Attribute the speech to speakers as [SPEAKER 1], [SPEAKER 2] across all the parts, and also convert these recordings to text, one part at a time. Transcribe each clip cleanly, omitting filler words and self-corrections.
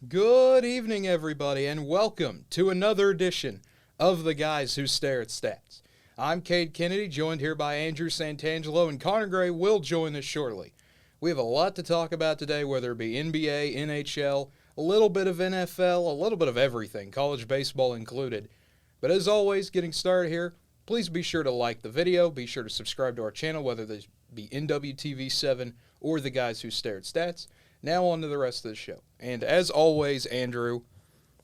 [SPEAKER 1] Good evening, everybody, and welcome to another edition of The Guys Who Stare at Stats. I'm Cade Kennedy, joined here by Andrew Santangelo, and Connor Gray will join us shortly. We have a lot to talk about today, whether it be NBA, NHL, a little bit of NFL, a little bit of everything, college baseball included. But as always, getting started here, please be sure to like the video, be sure to subscribe to our channel, whether this be NWTV7 or The Guys Who Stare at Stats. Now on to the rest of the show. And as always, Andrew,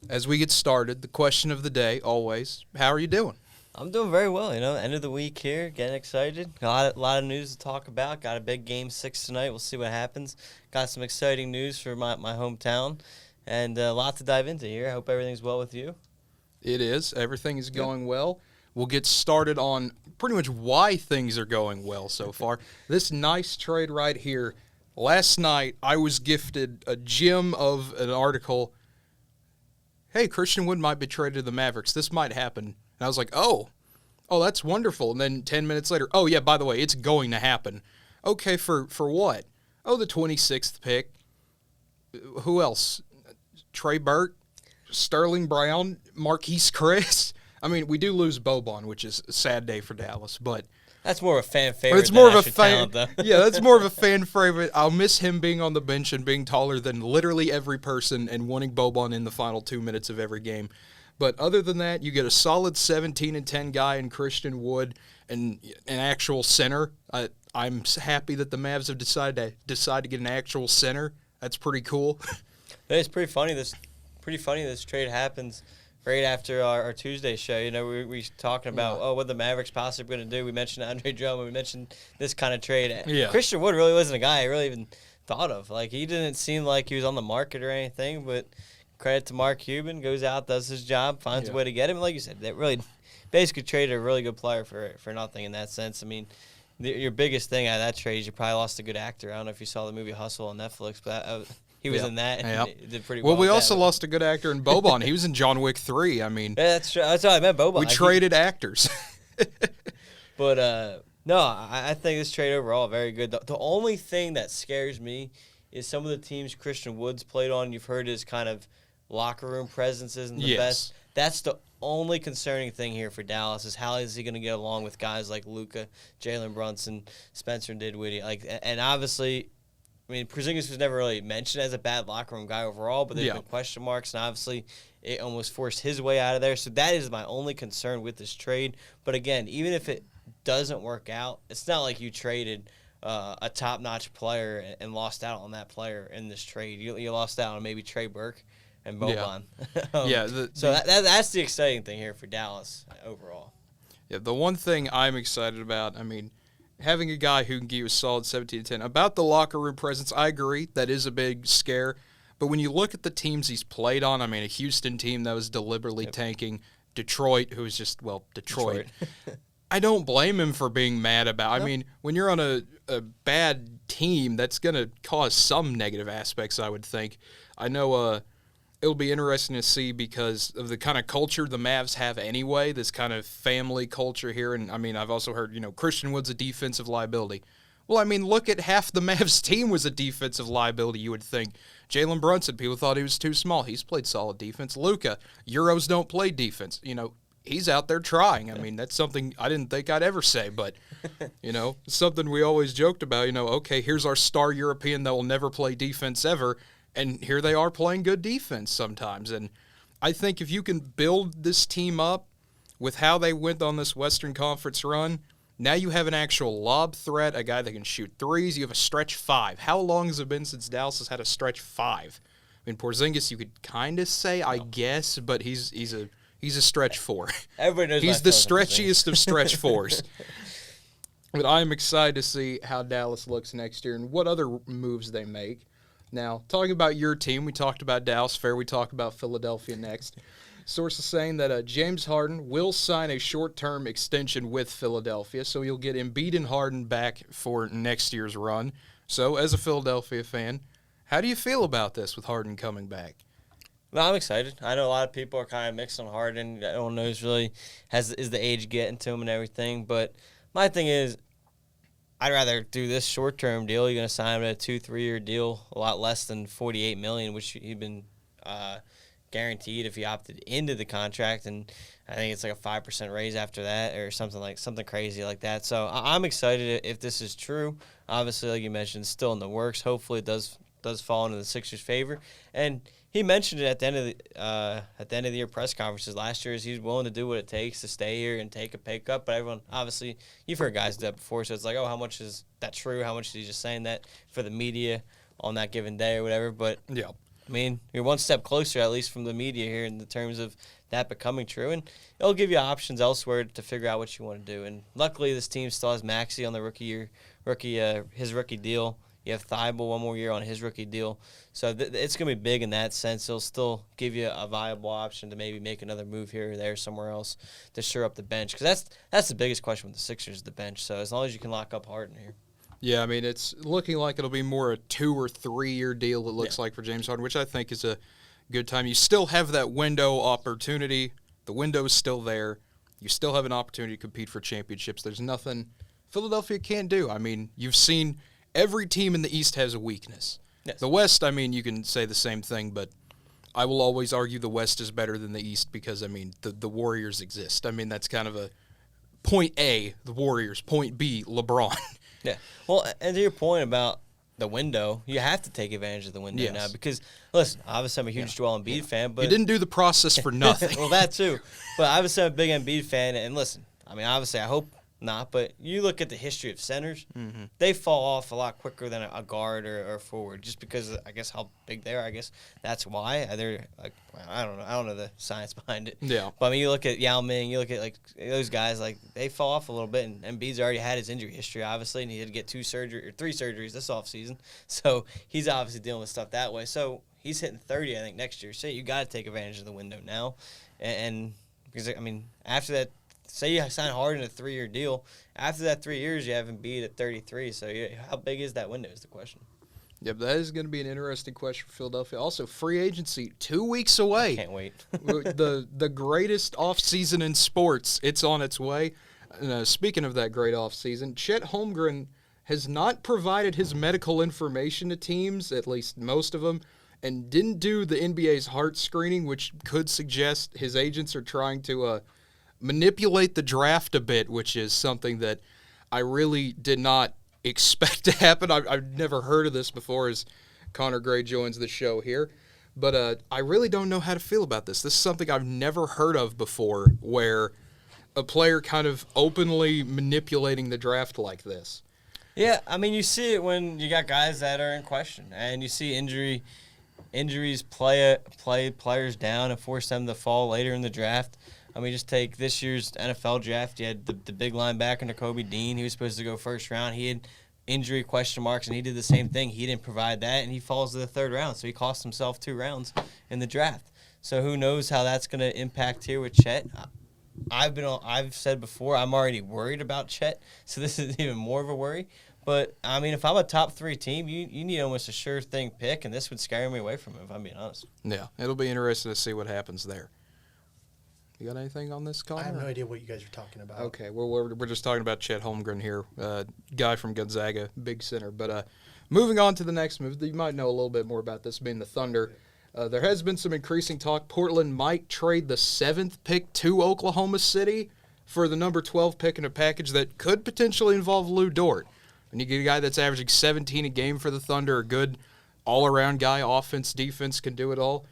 [SPEAKER 1] as we get started, the question of the day, always, how are you doing?
[SPEAKER 2] I'm doing very well, end of the week here, getting excited. Got a lot of news to talk about. Got a big Game 6 tonight. We'll see what happens. Got some exciting news for my hometown, and a lot to dive into here. I hope everything's well with you.
[SPEAKER 1] It is. Everything is going well. We'll get started on pretty much why things are going well so far. This nice trade right here. Last night, I was gifted a gem of an article. Hey, Christian Wood might be traded to the Mavericks. This might happen. And I was like, oh, that's wonderful. And then 10 minutes later, oh, yeah, by the way, it's going to happen. Okay, for what? Oh, the 26th pick. Who else? Trey Burke, Sterling Brown, Marquise Chris. I mean, we do lose Boban, which is a sad day for Dallas, but
[SPEAKER 2] that's more of a fan favorite.
[SPEAKER 1] It's more of a
[SPEAKER 2] fan, though.
[SPEAKER 1] Yeah, that's more of a fan favorite. I'll miss him being on the bench and being taller than literally every person and wanting Boban in the final 2 minutes of every game. But other than that, you get a solid 17-10 guy in Christian Wood and an actual center. I'm happy that the Mavs have decided to get an actual center. That's pretty cool.
[SPEAKER 2] It's pretty funny. This trade happens right after our Tuesday show. We talking about what the Mavericks possibly going to do. We mentioned Andre Drummond. We mentioned this kind of trade.
[SPEAKER 1] Yeah.
[SPEAKER 2] Christian Wood really wasn't a guy I really even thought of. Like, he didn't seem like he was on the market or anything, but credit to Mark Cuban, goes out, does his job, finds a way to get him. Like you said, that really basically traded a really good player for nothing in that sense. I mean, your biggest thing out of that trade is you probably lost a good actor. I don't know if you saw the movie Hustle on Netflix, but he was in that and did pretty well.
[SPEAKER 1] Well, we also lost a good actor in Boban. He was in John Wick 3. I mean,
[SPEAKER 2] yeah, that's true. That's how I meant Boban.
[SPEAKER 1] We traded actors.
[SPEAKER 2] But, no, I think this trade overall very good. The only thing that scares me is some of the teams Christian Wood's played on. You've heard his kind of locker room presence isn't the best. That's the only concerning thing here for Dallas is how is he going to get along with guys like Luka, Jalen Brunson, Spencer Dinwiddie. And obviously, I mean, Porzingis was never really mentioned as a bad locker room guy overall, but there's been question marks, and obviously it almost forced his way out of there. So that is my only concern with this trade. But again, even if it doesn't work out, it's not like you traded a top-notch player and lost out on that player in this trade. You lost out on maybe Trey Burke and Boban. That's the exciting thing here for Dallas overall.
[SPEAKER 1] Yeah, the one thing I'm excited about, I mean, having a guy who can give you a solid 17-10. About the locker room presence, I agree. That is a big scare. But when you look at the teams he's played on, I mean, a Houston team that was deliberately tanking, Detroit, who was just, Detroit. I don't blame him for being mad about. I mean, when you're on a bad team, that's going to cause some negative aspects, I would think. I know it'll be interesting to see because of the kind of culture the Mavs have anyway, this kind of family culture here. And, I mean, I've also heard, Christian Wood's a defensive liability. Well, I mean, look at half the Mavs team was a defensive liability, you would think. Jalen Brunson, people thought he was too small. He's played solid defense. Luka, Euros don't play defense. He's out there trying. I mean, that's something I didn't think I'd ever say, but, something we always joked about, okay, here's our star European that will never play defense ever. And here they are playing good defense sometimes. And I think if you can build this team up with how they went on this Western Conference run, now you have an actual lob threat, a guy that can shoot threes. You have a stretch five. How long has it been since Dallas has had a stretch five? I mean, Porzingis, you could kind of say, I guess, but he's a stretch four.
[SPEAKER 2] Everybody knows
[SPEAKER 1] he's the stretchiest of stretch fours. But I'm excited to see how Dallas looks next year and what other moves they make. Now, talking about your team, we talked about Dallas. Fair, we talk about Philadelphia next. Sources saying that James Harden will sign a short-term extension with Philadelphia, so you'll get Embiid and Harden back for next year's run. So, as a Philadelphia fan, how do you feel about this with Harden coming back?
[SPEAKER 2] Well, I'm excited. I know a lot of people are kind of mixed on Harden. No one knows really is the age getting to him and everything. But my thing is, I'd rather do this short-term deal. You're going to sign him at a 2-3 year deal, a lot less than $48 million, which he'd been guaranteed if he opted into the contract, and I think it's like a 5% raise after that or something crazy like that. So I'm excited if this is true. Obviously, like you mentioned, it's still in the works. Hopefully, it does fall into the Sixers' favor. And he mentioned it at the end of the year press conferences last year. Is he's willing to do what it takes to stay here and take a pay cut. But everyone, obviously, you've heard guys do that before. So it's like, oh, how much is that true? How much is he just saying that for the media on that given day or whatever? But
[SPEAKER 1] yeah.
[SPEAKER 2] I mean, you're one step closer, at least from the media here, in the terms of that becoming true. And it'll give you options elsewhere to figure out what you want to do. And luckily, this team still has Maxey on the his rookie deal. You have Thibault one more year on his rookie deal. So it's going to be big in that sense. It'll still give you a viable option to maybe make another move here or there somewhere else to shore up the bench. Because that's the biggest question with the Sixers, the bench. So as long as you can lock up Harden here.
[SPEAKER 1] Yeah, I mean, it's looking like it'll be more a 2 or 3 year deal, it looks like, for James Harden, which I think is a good time. You still have that window opportunity. The window is still there. You still have an opportunity to compete for championships. There's nothing Philadelphia can't do. I mean, you've seen every team in the East has a weakness.
[SPEAKER 2] Yes.
[SPEAKER 1] The West, I mean, you can say the same thing, but I will always argue the West is better than the East because, I mean, the Warriors exist. I mean, that's kind of a point A, the Warriors, point B, LeBron.
[SPEAKER 2] Yeah. Well, and to your point about the window, you have to take advantage of the window now because, listen, obviously I'm a huge Joel Embiid fan. But
[SPEAKER 1] you didn't do the process for nothing.
[SPEAKER 2] Well, that too. But obviously I'm a big Embiid fan. And listen, I mean, obviously I hope not, but you look at the history of centers, they fall off a lot quicker than a guard or a forward just because of, I guess, how big they are. I guess that's why. They're like, I don't know the science behind it.
[SPEAKER 1] Yeah.
[SPEAKER 2] But I mean, you look at Yao Ming, you look at like those guys, like they fall off a little bit, and Embiid's already had his injury history, obviously, and he had to get 3 surgeries this offseason. So he's obviously dealing with stuff that way. So he's hitting 30, I think, next year. So you got to take advantage of the window now. And because, I mean, after that, say you sign Harden a 3-year deal. After that 3 years, you have Embiid at 33. So how big is that window is the question.
[SPEAKER 1] Yep, that is going to be an interesting question for Philadelphia. Also, free agency 2 weeks away.
[SPEAKER 2] I can't wait.
[SPEAKER 1] the greatest offseason in sports, it's on its way. Speaking of that great offseason, Chet Holmgren has not provided his medical information to teams, at least most of them, and didn't do the NBA's heart screening, which could suggest his agents are trying to manipulate the draft a bit, which is something that I really did not expect to happen. I've never heard of this before as Connor Gray joins the show here. But I really don't know how to feel about this. This is something I've never heard of before, where a player kind of openly manipulating the draft like this.
[SPEAKER 2] Yeah, I mean, you see it when you got guys that are in question, and you see injuries play players down and force them to fall later in the draft. I mean, just take this year's NFL draft. You had the big linebacker, Nakobe Dean. He was supposed to go first round. He had injury question marks, and he did the same thing. He didn't provide that, and he falls to the 3rd round. So he cost himself 2 rounds in the draft. So who knows how that's going to impact here with Chet. I've said before, I'm already worried about Chet, so this is even more of a worry. But, I mean, if I'm a top 3 team, you need almost a sure thing pick, and this would scare me away from him, if I'm being honest.
[SPEAKER 1] Yeah, it'll be interesting to see what happens there. You got anything on this, Connor?
[SPEAKER 3] I have no idea what you guys are talking about.
[SPEAKER 1] Okay, we're just talking about Chet Holmgren here, guy from Gonzaga, big center. But moving on to the next move, you might know a little bit more about this, being the Thunder. There has been some increasing talk. Portland might trade the 7th pick to Oklahoma City for the number 12 pick in a package that could potentially involve Lou Dort. And you get a guy that's averaging 17 a game for the Thunder, a good all-around guy, offense, defense, can do it all.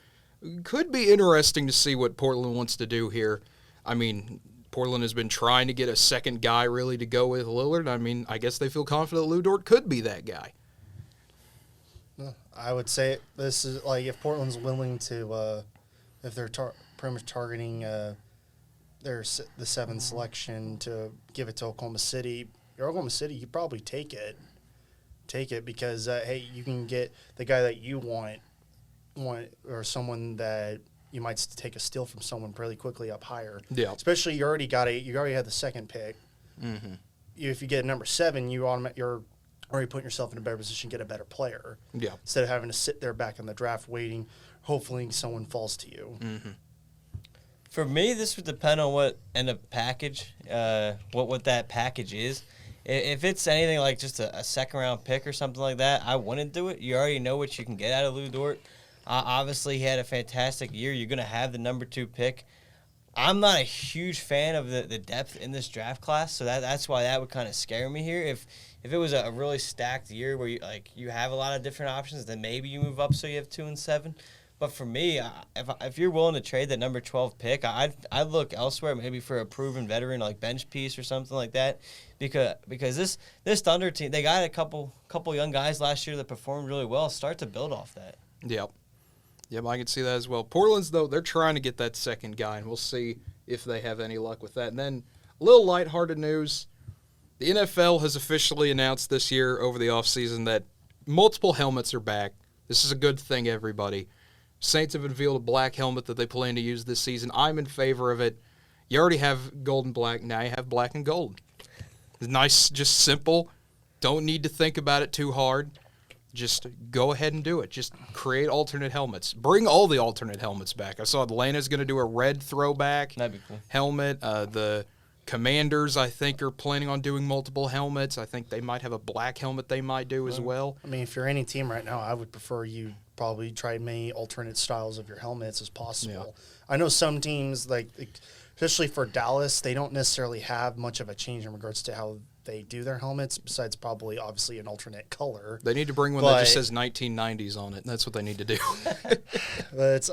[SPEAKER 1] Could be interesting to see what Portland wants to do here. I mean, Portland has been trying to get a second guy really to go with Lillard. I mean, I guess they feel confident Lou Dort could be that guy.
[SPEAKER 3] I would say this is like if Portland's willing to, if they're pretty much targeting the 7th selection to give it to Oklahoma City. You're Oklahoma City, you probably take it. Take it because, hey, you can get the guy that you want or someone that you might take a steal from someone really quickly up higher.
[SPEAKER 1] Yeah.
[SPEAKER 3] Especially you already had the 2nd pick. Mm-hmm. If you get number 7, you're already putting yourself in a better position to get a better player.
[SPEAKER 1] Yeah.
[SPEAKER 3] Instead of having to sit there back in the draft waiting, hopefully someone falls to you.
[SPEAKER 1] Mm-hmm.
[SPEAKER 2] For me, this would depend on what end of package, what that package is. If it's anything like just a 2nd-round pick or something like that, I wouldn't do it. You already know what you can get out of Lou Dort. Obviously, he had a fantastic year. You're going to have the number 2 pick. I'm not a huge fan of the depth in this draft class, so that's why that would kind of scare me here. If it was a really stacked year where you have a lot of different options, then maybe you move up so you have 2 and 7. But for me, if you're willing to trade that number 12 pick, I'd look elsewhere, maybe for a proven veteran like bench piece or something like that, because this Thunder team, they got a couple young guys last year that performed really well. Start to build off that.
[SPEAKER 1] Yep, I can see that as well. Portland's, though, they're trying to get that second guy, and we'll see if they have any luck with that. And then a little lighthearted news: the NFL has officially announced this year over the offseason that multiple helmets are back. This is a good thing, everybody. Saints have unveiled a black helmet that they plan to use this season. I'm in favor of it. You already have gold and black. Now you have black and gold. It's nice, just simple. Don't need to think about it too hard. Just go ahead and do it. Just create alternate helmets. Bring all the alternate helmets back. I saw Atlanta's going to do a red throwback helmet. The Commanders, I think, are planning on doing multiple helmets. I think they might have a black helmet they might do as well.
[SPEAKER 3] I mean, if you're any team right now, I would prefer you probably try many alternate styles of your helmets as possible. Yeah. I know some teams, like especially for Dallas, they don't necessarily have much of a change in regards to how they do their helmets, besides probably obviously an alternate color.
[SPEAKER 1] They need to bring one that just says 1990s on it. That's what they need to do.
[SPEAKER 3] But it's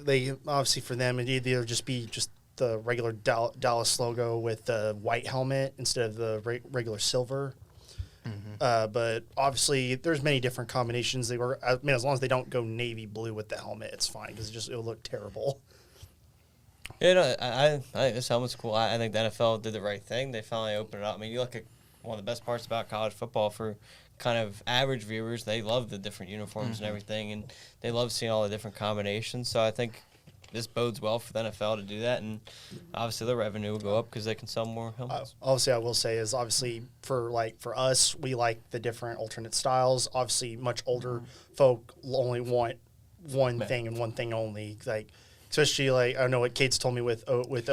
[SPEAKER 3] they obviously for them it'd either just be just the regular Dallas logo with the white helmet instead of the regular silver. Mm-hmm. But obviously, there's many different combinations. As long as they don't go navy blue with the helmet, it's fine because it'll look terrible.
[SPEAKER 2] Yeah, no, I think this helmet's cool. I think the NFL did the right thing. They finally opened it up. I mean, you look at one of the best parts about college football for kind of average viewers. They love the different uniforms and everything, and they love seeing all the different combinations. So I think this bodes well for the NFL to do that, and obviously the revenue will go up because they can sell more helmets.
[SPEAKER 3] Obviously, I will say is obviously for us, we like the different alternate styles. Obviously, much older folk only want one thing and one thing only. Like especially like I know what Cade's told me with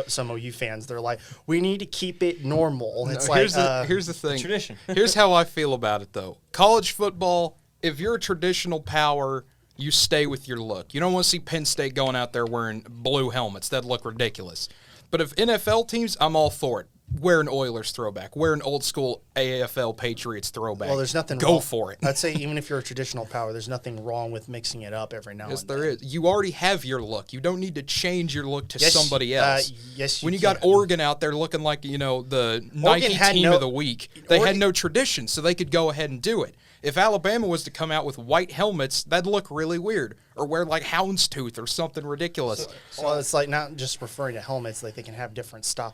[SPEAKER 3] some OU fans, they're like, we need to keep it normal. It's
[SPEAKER 1] here's the thing.
[SPEAKER 2] Tradition.
[SPEAKER 1] Here's how I feel about it though. College football, if you're a traditional power, you stay with your look. You don't want to see Penn State going out there wearing blue helmets. That'd look ridiculous. But if NFL teams, I'm all for it. Wear an Oilers throwback. Wear an old school AFL Patriots throwback.
[SPEAKER 3] Well, there's nothing
[SPEAKER 1] Go
[SPEAKER 3] wrong.
[SPEAKER 1] for it.
[SPEAKER 3] I'd say even if you're a traditional power, there's nothing wrong with mixing it up every now and then.
[SPEAKER 1] Yes, there is. You already have your look. You don't need to change your look to somebody else.
[SPEAKER 3] Yes, you
[SPEAKER 1] When you
[SPEAKER 3] can.
[SPEAKER 1] got Oregon out there looking like, the Nike team of the week, they had no tradition, so they could go ahead and do it. If Alabama was to come out with white helmets, that'd look really weird. Or wear like houndstooth or something ridiculous.
[SPEAKER 3] Well, it's like not just referring to helmets, like they can have different style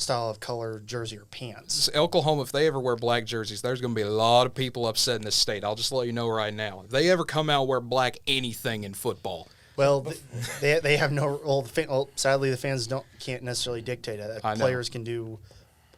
[SPEAKER 3] of color jersey or pants.
[SPEAKER 1] Oklahoma, if they ever wear black jerseys, there's going to be a lot of people upset in this state. I'll just let you know right now. If they ever come out and wear black anything in football.
[SPEAKER 3] Well, they have no. Well, sadly, the fans can't necessarily dictate it. Players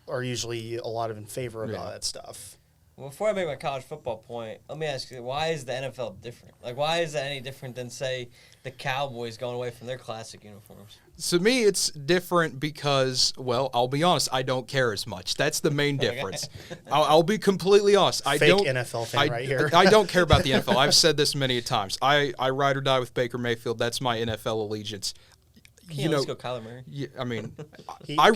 [SPEAKER 3] are usually a lot in favor of all that stuff.
[SPEAKER 2] Well, before I make my college football point, let me ask you, why is the NFL different? Like, why is that any different than, say, the Cowboys going away from their classic uniforms?
[SPEAKER 1] To me, it's different because, well, I'll be honest, I don't care as much. That's the main difference. I'll be completely honest.
[SPEAKER 3] NFL fan right here.
[SPEAKER 1] I don't care about the NFL. I've said this many times. I ride or die with Baker Mayfield. That's my NFL allegiance.
[SPEAKER 2] Let's go Kyler Murray.
[SPEAKER 1] Yeah, I mean, my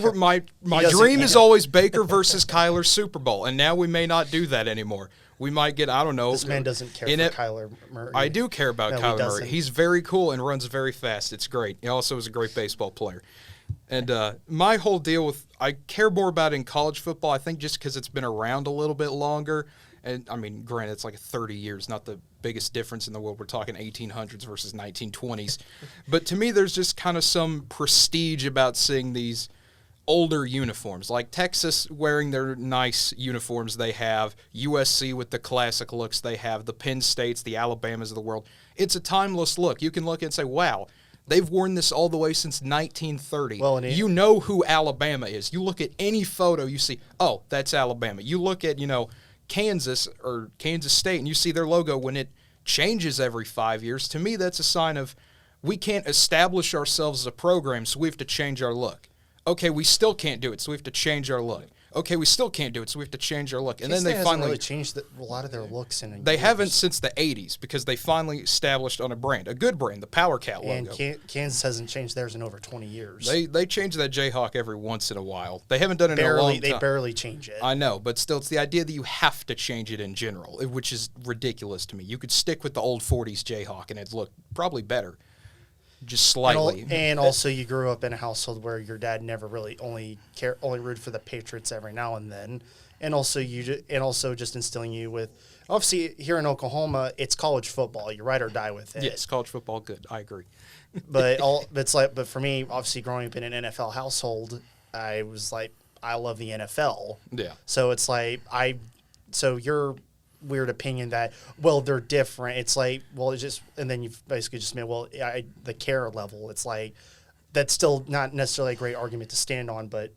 [SPEAKER 1] dream is always Baker versus Kyler Super Bowl, and now we may not do that anymore. We might get, I don't know.
[SPEAKER 3] This man doesn't care for Kyler Murray.
[SPEAKER 1] I do care about Kyler Murray. He's very cool and runs very fast. It's great. He also is a great baseball player. And my whole deal with, I care more about it in college football, I think just because it's been around a little bit longer. And, I mean, granted, it's like 30 years, not the biggest difference in the world. We're talking 1800s versus 1920s. But to me, there's just kind of some prestige about seeing these older uniforms. Like Texas wearing their nice uniforms they have, USC with the classic looks they have, the Penn States, the Alabamas of the world. It's a timeless look. You can look and say, wow, they've worn this all the way since 1930. Well, you know who Alabama is. You look at any photo, you see, oh, that's Alabama. You look at, Kansas or Kansas State, and you see their logo when it changes every 5 years. To me, that's a sign of we can't establish ourselves as a program, so we have to change our look. Okay, we still can't do it, so we have to change our look. okay, we still can't do it, so we have to change our look. And then
[SPEAKER 3] K-State
[SPEAKER 1] they
[SPEAKER 3] hasn't
[SPEAKER 1] finally
[SPEAKER 3] really changed a lot of their looks in.
[SPEAKER 1] They haven't since the 80s because they finally established on a brand, a good brand, the Power Cat logo.
[SPEAKER 3] And Kansas hasn't changed theirs in over 20 years.
[SPEAKER 1] They change that Jayhawk every once in a while. They haven't done it in a long time.
[SPEAKER 3] They barely change it.
[SPEAKER 1] I know, but still, it's the idea that you have to change it in general, which is ridiculous to me. You could stick with the old 40s Jayhawk and it'd look probably better, just slightly.
[SPEAKER 3] And also, you grew up in a household where your dad never really only rooted for the Patriots every now and then, and also just instilling you with. Obviously, here in Oklahoma, it's college football. You ride or die with it.
[SPEAKER 1] Yes, college football, good. I agree.
[SPEAKER 3] But for me, obviously, growing up in an NFL household, I was like, I love the NFL.
[SPEAKER 1] Yeah.
[SPEAKER 3] So it's like so your weird opinion that they're different. It's like it's just, and then you've basically just made the care level. It's like that's still not necessarily a great argument to stand on, but.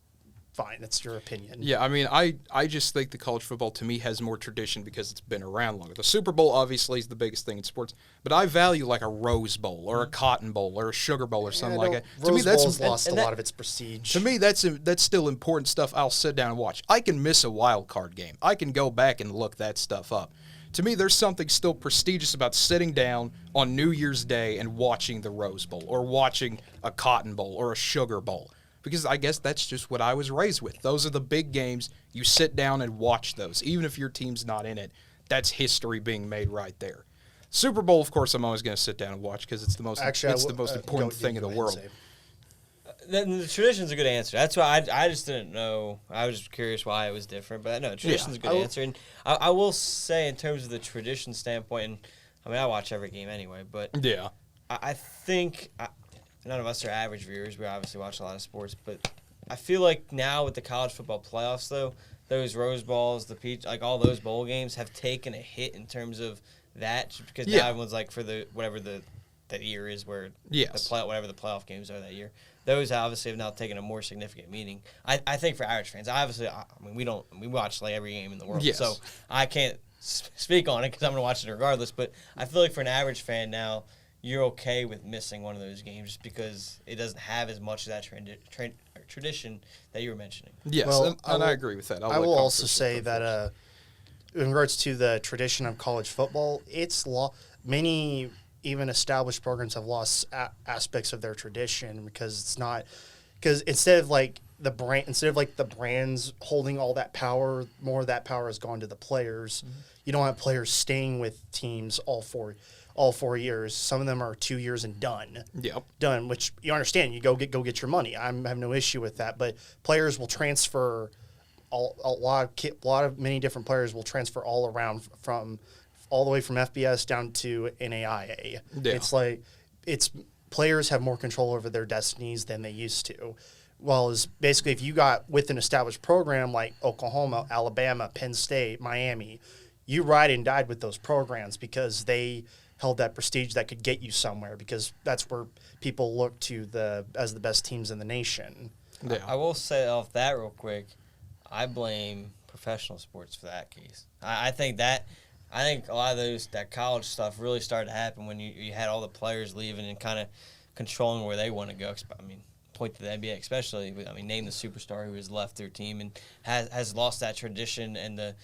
[SPEAKER 3] Fine, that's your opinion.
[SPEAKER 1] Yeah, I mean, I just think the college football, to me, has more tradition because it's been around longer. The Super Bowl, obviously, is the biggest thing in sports, but I value like a Rose Bowl or a Cotton Bowl or a Sugar Bowl or something like that.
[SPEAKER 3] To me, that's lost a lot of its prestige.
[SPEAKER 1] To me, that's still important stuff I'll sit down and watch. I can miss a wild card game. I can go back and look that stuff up. To me, there's something still prestigious about sitting down on New Year's Day and watching the Rose Bowl or watching a Cotton Bowl or a Sugar Bowl. Because I guess that's just what I was raised with. Those are the big games. You sit down and watch those. Even if your team's not in it, that's history being made right there. Super Bowl, of course, I'm always going to sit down and watch because it's the most important thing in the world.
[SPEAKER 2] The tradition's a good answer. That's why I just didn't know. I was curious why it was different. But no, tradition's a good answer. And I will say in terms of the tradition standpoint, and I mean, I watch every game anyway, but
[SPEAKER 1] yeah,
[SPEAKER 2] I think none of us are average viewers. We obviously watch a lot of sports, but I feel like now with the college football playoffs, though, those Rose Bowls, the Peach, like all those bowl games have taken a hit in terms of that because now everyone's like for the whatever the year is where whatever the playoff games are that year. Those obviously have now taken a more significant meaning. I think for average fans, obviously, we watch like every game in the world, so I can't speak on it because I'm going to watch it regardless. But I feel like for an average fan now, you're okay with missing one of those games just because it doesn't have as much of that tradition that you were mentioning.
[SPEAKER 1] Yes, and I agree with that.
[SPEAKER 3] I will also say that in regards to the tradition of college football, many even established programs have lost aspects of their tradition because instead of the brands holding all that power, more of that power has gone to the players. Mm-hmm. You don't have players staying with teams all 4 years. Some of them are 2 years and done.
[SPEAKER 1] Yep.
[SPEAKER 3] Done, which you understand. You go get your money. I have no issue with that. But players will transfer. Many different players will transfer all around from all the way from FBS down to NAIA. Yeah. It's like players have more control over their destinies than they used to. Well, is basically if you got with an established program like Oklahoma, Alabama, Penn State, Miami, you ride and died with those programs because they held that prestige that could get you somewhere because that's where people look to as the best teams in the nation.
[SPEAKER 2] Yeah. I will say off that real quick, I blame professional sports for that case. I think a lot of that college stuff really started to happen when you had all the players leaving and kind of controlling where they want to go. I mean, point to the NBA especially. I mean, name the superstar who has left their team and has lost that tradition and the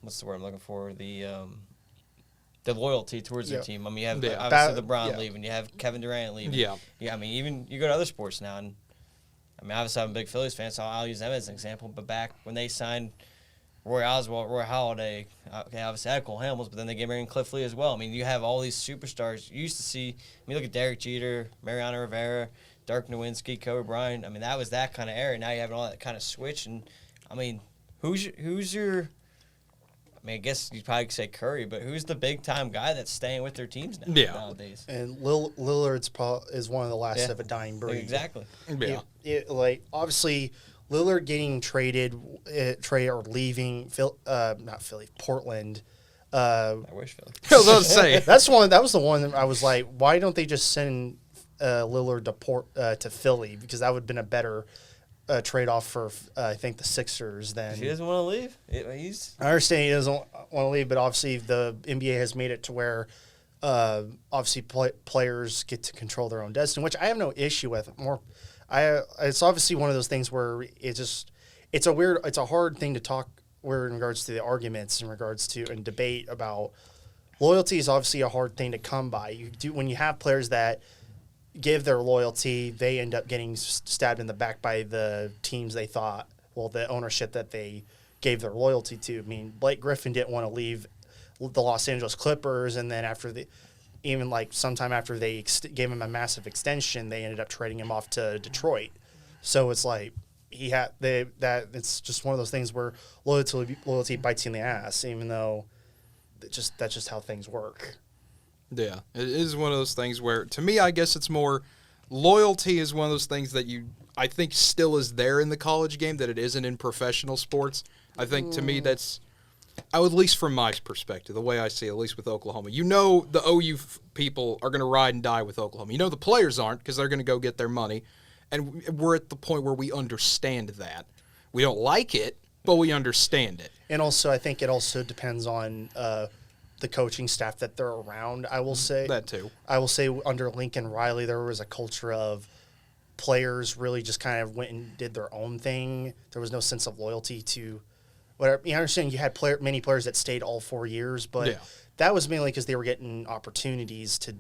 [SPEAKER 2] what's the word I'm looking for? The loyalty towards their team. I mean, you have obviously LeBron leaving. You have Kevin Durant leaving. Yeah. I mean, even you go to other sports now, and I mean, obviously I'm a big Phillies fan, so I'll use them as an example. But back when they signed Roy Oswalt, Roy Halladay, obviously I had Cole Hamels, but then they gave in Cliff Lee as well. I mean, you have all these superstars. You used to see, I mean, look at Derek Jeter, Mariano Rivera, Dirk Nowitzki, Kobe Bryant. I mean, that was that kind of era. Now you have all that kind of switch. And, I mean, who's your I mean, I guess you'd probably say Curry, but who's the big-time guy that's staying with their teams nowadays?
[SPEAKER 3] And Lillard's is one of the last of a dying breed.
[SPEAKER 2] Exactly.
[SPEAKER 3] Yeah. Obviously, Lillard getting traded, or leaving, not Philly, Portland.
[SPEAKER 2] I wish Philly.
[SPEAKER 1] I was about to say.
[SPEAKER 3] That was the one that I was like, why don't they just send Lillard to Philly? Because that would have been a better trade-off for, I think, the Sixers.
[SPEAKER 2] He doesn't want to leave.
[SPEAKER 3] I understand he doesn't want to leave, but obviously the NBA has made it to where obviously players get to control their own destiny, which I have no issue with. It's obviously one of those things where it's it's a hard thing to talk where in regards to the arguments in regards to and debate about loyalty is obviously a hard thing to come by. When you have players that give their loyalty, they end up getting stabbed in the back by the teams they thought, the ownership that they gave their loyalty to. I mean, Blake Griffin didn't want to leave the Los Angeles Clippers, and then sometime after they gave him a massive extension, they ended up trading him off to Detroit. So it's like it's just one of those things where loyalty bites you in the ass, even though that's just how things work.
[SPEAKER 1] Yeah, it is one of those things where, to me, I guess it's more loyalty is one of those things that I think still is there in the college game that it isn't in professional sports. I think to me that's, at least from my perspective, the way I see it, at least with Oklahoma. The OU people are going to ride and die with Oklahoma. The players aren't because they're going to go get their money. And we're at the point where we understand that. We don't like it, but we understand it.
[SPEAKER 3] And also, I think it also depends on the coaching staff that they're around, I will say.
[SPEAKER 1] That too.
[SPEAKER 3] I will say under Lincoln Riley, there was a culture of players really just kind of went and did their own thing. There was no sense of loyalty to whatever. I understand you had many players that stayed all 4 years, but that was mainly because they were getting opportunities to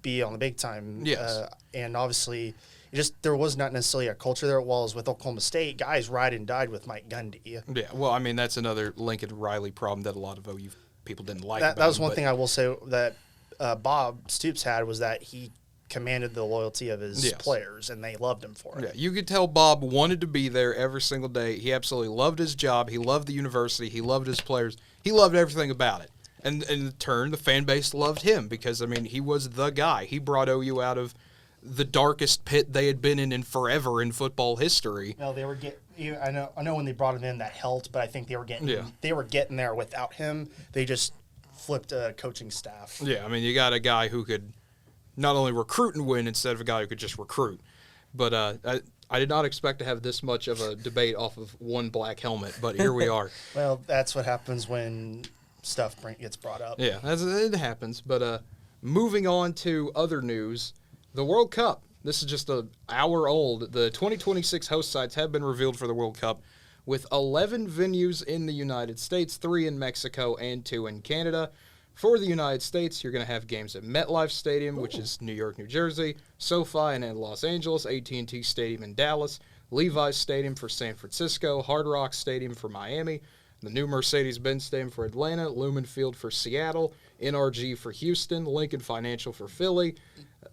[SPEAKER 3] be on the big time.
[SPEAKER 1] Yes.
[SPEAKER 3] And obviously, there was not necessarily a culture there. While with Oklahoma State, guys ride and died with Mike Gundy.
[SPEAKER 1] Yeah, well, I mean, that's another Lincoln Riley problem that a lot of OU people didn't like.
[SPEAKER 3] That was one thing I will say that Bob Stoops had was that he commanded the loyalty of his players, and they loved him for it.
[SPEAKER 1] Yeah, you could tell Bob wanted to be there every single day. He absolutely loved his job. He loved the university. He loved his players. He loved everything about it. And in turn, the fan base loved him because, I mean, he was the guy. He brought OU out of the darkest pit they had been in forever in football history.
[SPEAKER 3] No, they were I know when they brought him in that helped, but I think they were getting there without him. They just flipped a coaching staff.
[SPEAKER 1] Yeah, I mean, you got a guy who could not only recruit and win instead of a guy who could just recruit. But I did not expect to have this much of a debate off of one black helmet, but here we are.
[SPEAKER 3] Well, that's what happens when stuff gets brought up.
[SPEAKER 1] Yeah, it happens. But moving on to other news, the World Cup. This is just an hour old. The 2026 host sites have been revealed for the World Cup with 11 venues in the United States, 3 in Mexico, and 2 in Canada. For the United States, you're going to have games at MetLife Stadium, which is New York, New Jersey, SoFi in Los Angeles, AT&T Stadium in Dallas, Levi's Stadium for San Francisco, Hard Rock Stadium for Miami, the new Mercedes-Benz Stadium for Atlanta, Lumen Field for Seattle, NRG for Houston, Lincoln Financial for Philly,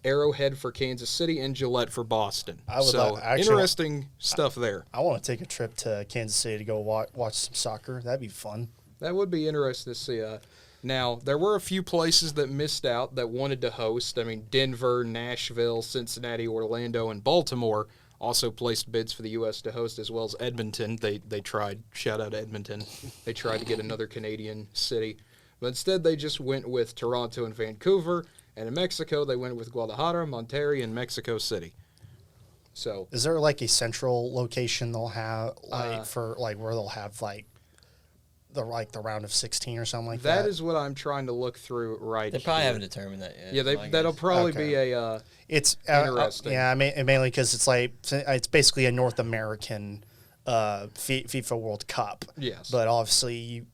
[SPEAKER 1] Arrowhead for Kansas City, and Gillette for Boston. Interesting stuff there.
[SPEAKER 3] I want to take a trip to Kansas City to go watch some soccer. That'd be fun.
[SPEAKER 1] That would be interesting to see. Now, there were a few places that missed out that wanted to host. I mean, Denver, Nashville, Cincinnati, Orlando, and Baltimore also placed bids for the U.S. to host, as well as Edmonton. They tried. Shout out to Edmonton. They tried to get another Canadian city. But instead, they just went with Toronto and Vancouver. And in Mexico, they went with Guadalajara, Monterrey, and Mexico City. So,
[SPEAKER 3] is there like a central location they'll have where they'll have the round of 16 or something like that?
[SPEAKER 1] That is what I'm trying to look through right
[SPEAKER 2] They probably haven't determined that yet.
[SPEAKER 1] Yeah, that'll probably be a
[SPEAKER 3] it's
[SPEAKER 1] interesting.
[SPEAKER 3] Mainly because it's basically a North American FIFA World Cup.
[SPEAKER 1] Yes.
[SPEAKER 3] But obviously,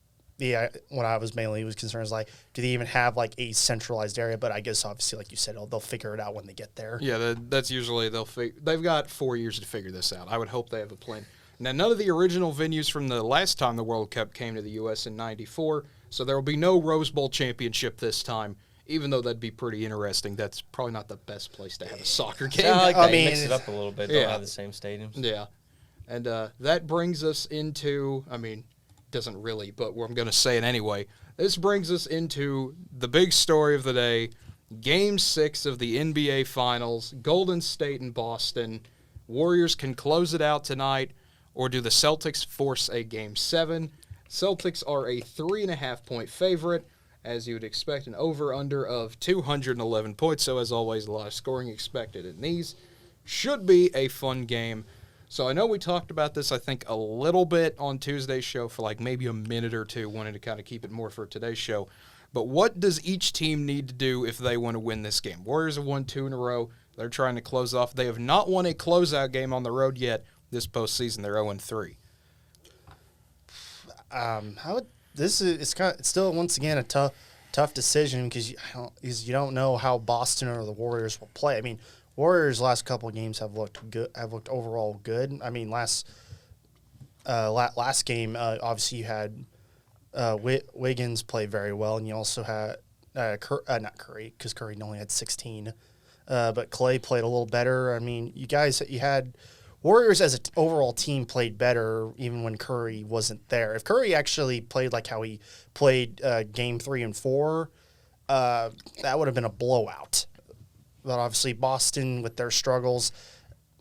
[SPEAKER 3] what I was mainly concerned is do they even have a centralized area? But I guess obviously, like you said, they'll figure it out when they get there.
[SPEAKER 1] Yeah, that's usually they've got 4 years to figure this out. I would hope they have a plan. Now, none of the original venues from the last time the World Cup came to the U.S. in '94, so there will be no Rose Bowl championship this time, even though that'd be pretty interesting. That's probably not the best place to have a soccer game.
[SPEAKER 2] They mix it up a little bit. Don't have the same stadiums.
[SPEAKER 1] Yeah. And that brings us into, doesn't really, but I'm going to say it anyway. This brings us into the big story of the day, Game 6 of the NBA Finals, Golden State and Boston. Warriors can close it out tonight. Or do the Celtics force a Game 7? Celtics are a 3.5-point favorite, as you would expect, an over-under of 211 points. So, as always, a lot of scoring expected in these. Should be a fun game. So, I know we talked about this, I think, a little bit on Tuesday's show for maybe a minute or two, wanting to kind of keep it more for today's show. But what does each team need to do if they want to win this game? Warriors have won 2 in a row. They're trying to close off. They have not won a closeout game on the road yet. This postseason, they're 0-3.
[SPEAKER 3] It's still once again a tough decision because you don't know how Boston or the Warriors will play. I mean, Warriors last couple of games have looked overall good. I mean, last game obviously you had Wiggins play very well, and you also had not Curry, because Curry only had 16, but Clay played a little better. I mean, you had Warriors as an overall team played better even when Curry wasn't there. If Curry actually played like how he played Game 3 and 4, that would have been a blowout. But obviously Boston, with their struggles,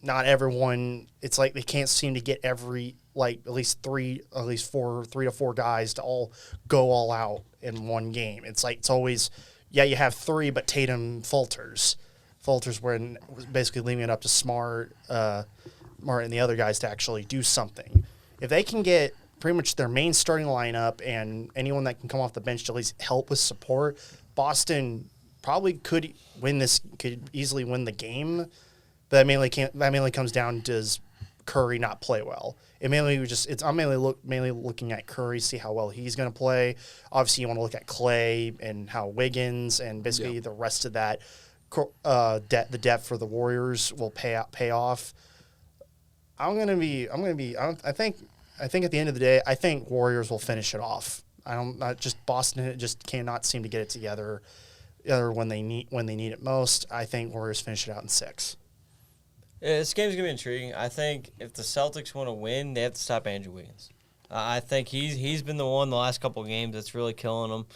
[SPEAKER 3] not everyone. It's like they can't seem to get at least three to four guys to all go all out in one game. It's like it's always, you have three, but Tatum falters when basically leaving it up to Smart and the other guys to actually do something. If they can get pretty much their main starting lineup and anyone that can come off the bench to at least help with support, Boston probably could easily win the game. But that mainly comes down to does Curry not play well. I'm mainly looking at Curry, see how well he's going to play. Obviously, you want to look at Clay and how Wiggins and basically the rest of that the depth for the Warriors will pay off. I think at the end of the day, I think Warriors will finish it off. Boston just cannot seem to get it together when they need it most. I think Warriors finish it out in 6.
[SPEAKER 2] Yeah, this game's going to be intriguing. I think if the Celtics want to win, they have to stop Andrew Wiggins. I think he's been the one the last couple of games that's really killing them.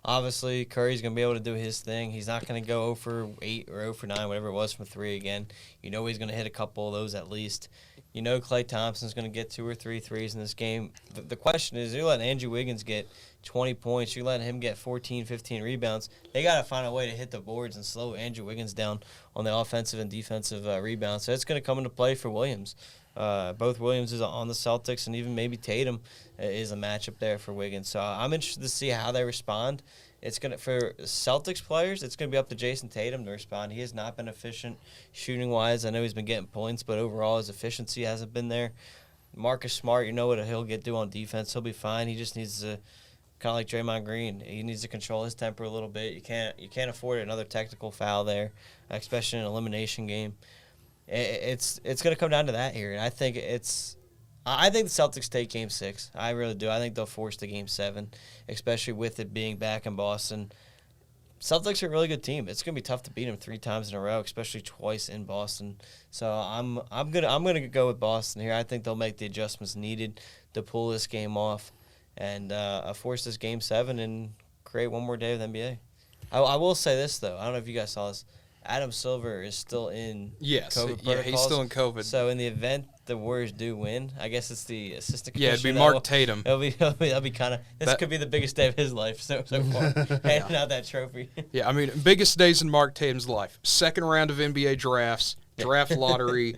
[SPEAKER 2] Obviously, Curry's going to be able to do his thing. He's not going to go 0 for 8 or 0 for 9, whatever it was, from 3 again. You know he's going to hit a couple of those at least. You know Klay Thompson's going to get 2 or 3 threes in this game. The question is, you're letting Andrew Wiggins get 20 points. You're letting him get 14, 15 rebounds. They got to find a way to hit the boards and slow Andrew Wiggins down on the offensive and defensive rebounds. So it's going to come into play for Williams. Both Williams is on the Celtics, and even maybe Tatum is a matchup there for Wiggins. So I'm interested to see how they respond. For Celtics players, it's going to be up to Jason Tatum to respond. He has not been efficient shooting-wise. I know he's been getting points, but overall his efficiency hasn't been there. Marcus Smart, you know what he'll do on defense. He'll be fine. He just needs to, kind of like Draymond Green, he needs to control his temper a little bit. You can't afford another technical foul there, especially in an elimination game. It's going to come down to that here, and I think the Celtics take Game 6. I really do. I think they'll force the Game 7, especially with it being back in Boston. Celtics are a really good team. It's going to be tough to beat them 3 times in a row, especially twice in Boston. So I'm gonna go with Boston here. I think they'll make the adjustments needed to pull this game off and force this Game 7 and create one more day of the NBA. I will say this, though. I don't know if you guys saw this. Adam Silver is still in COVID protocols.
[SPEAKER 1] He's still in COVID.
[SPEAKER 2] So in the event the Warriors do win, I guess it's the assistant commissioner.
[SPEAKER 1] Yeah, it'd be Mark Tatum.
[SPEAKER 2] It'll be kind of – this could be the biggest day of his life so far, handing out that trophy.
[SPEAKER 1] Yeah, I mean, biggest days in Mark Tatum's life. Second round of NBA drafts, draft lottery,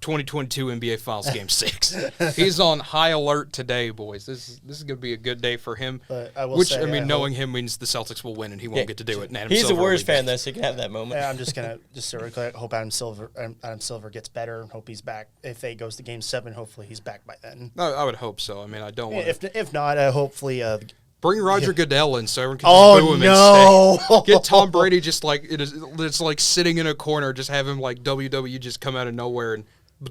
[SPEAKER 1] 2022 NBA Finals Game 6. He's on high alert today, boys. This is going to be a good day for him. Knowing him means the Celtics will win and he won't get to do it. And
[SPEAKER 2] he's a Warriors fan, though, so he can have that moment.
[SPEAKER 3] Yeah, I'm just going to hope Adam Silver gets better and hope he's back. If they goes to Game 7, hopefully he's back by then.
[SPEAKER 1] No, I would hope so. I mean, I don't want to.
[SPEAKER 3] If not, hopefully
[SPEAKER 1] bring Roger Goodell in so everyone can just boo him instead. Get Tom Brady just like it's like sitting in a corner, just have him like WWE just come out of nowhere and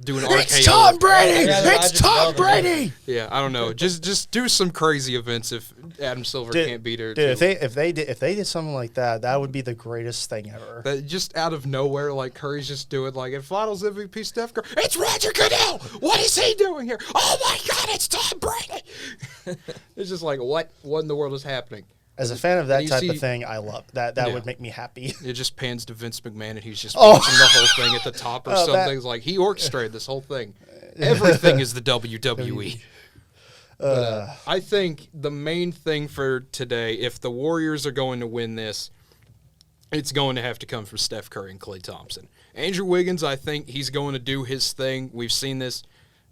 [SPEAKER 1] do an RKO.
[SPEAKER 3] It's Tom Brady! It's Tom Brady!
[SPEAKER 1] Yeah, I don't know. Just do some crazy events if Adam Silver can't beat her.
[SPEAKER 3] Dude, if they did something like that, that would be the greatest thing ever.
[SPEAKER 1] That just out of nowhere, like Curry's just doing like in Finals MVP Steph Curry. It's Roger Goodell. What is he doing here? Oh my God, it's Tom Brady. It's just like what in the world is happening?
[SPEAKER 3] As a fan of that type of thing, I love that. That would make me happy.
[SPEAKER 1] It just pans to Vince McMahon, and he's just watching the whole thing at the top or something. It's like he orchestrated this whole thing. Everything is the WWE. But, I think the main thing for today, if the Warriors are going to win this, it's going to have to come from Steph Curry and Klay Thompson. Andrew Wiggins, I think he's going to do his thing. We've seen this.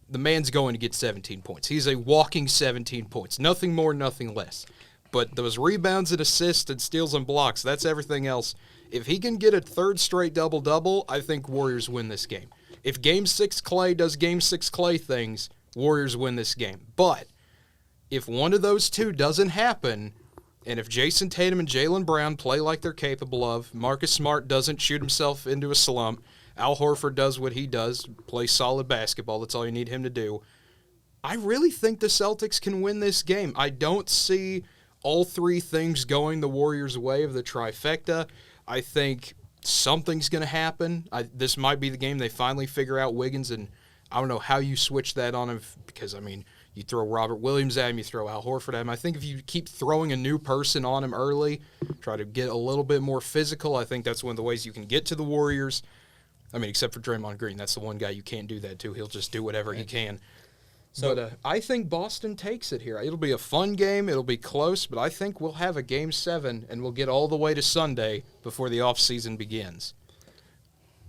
[SPEAKER 1] The man's going to get 17 points. He's a walking 17 points. Nothing more, nothing less. But those rebounds and assists and steals and blocks, that's everything else. If he can get a third straight double-double, I think Warriors win this game. If Game 6 Klay does Game 6 Klay things, Warriors win this game. But if one of those two doesn't happen, and if Jason Tatum and Jaylen Brown play like they're capable of, Marcus Smart doesn't shoot himself into a slump, Al Horford does what he does, play solid basketball, that's all you need him to do, I really think the Celtics can win this game. I don't see all three things going the Warriors' way of the trifecta. I think something's going to happen. This might be the game they finally figure out Wiggins, and I don't know how you switch that on him because, I mean, you throw Robert Williams at him, you throw Al Horford at him. I think if you keep throwing a new person on him early, try to get a little bit more physical, I think that's one of the ways you can get to the Warriors. I mean, except for Draymond Green. That's the one guy you can't do that to. He'll just do whatever he can. But I think Boston takes it here. It'll be a fun game. It'll be close, but I think we'll have a Game 7, and we'll get all the way to Sunday before the offseason begins.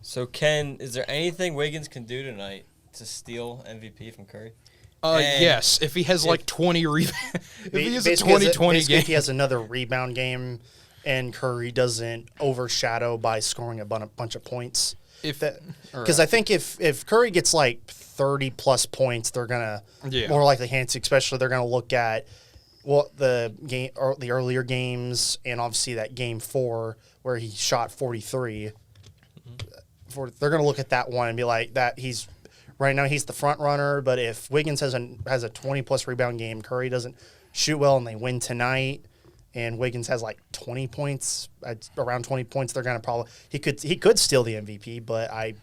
[SPEAKER 2] So, Ken, is there anything Wiggins can do tonight to steal MVP from Curry?
[SPEAKER 1] Yes, if he has like 20 rebounds. If he has a 20-20 game.
[SPEAKER 3] If he has another rebound game and Curry doesn't overshadow by scoring a bunch of points. Because I think if Curry gets like 30-plus points, they're going to more likely hand to, especially they're going to look at the earlier games and obviously that Game 4 where he shot 43. They're going to look at that one and be like, right now he's the front runner, but if Wiggins has a 20-plus rebound game, Curry doesn't shoot well and they win tonight, and Wiggins has like 20 points, around 20 points, they're going to probably he could steal the MVP, but I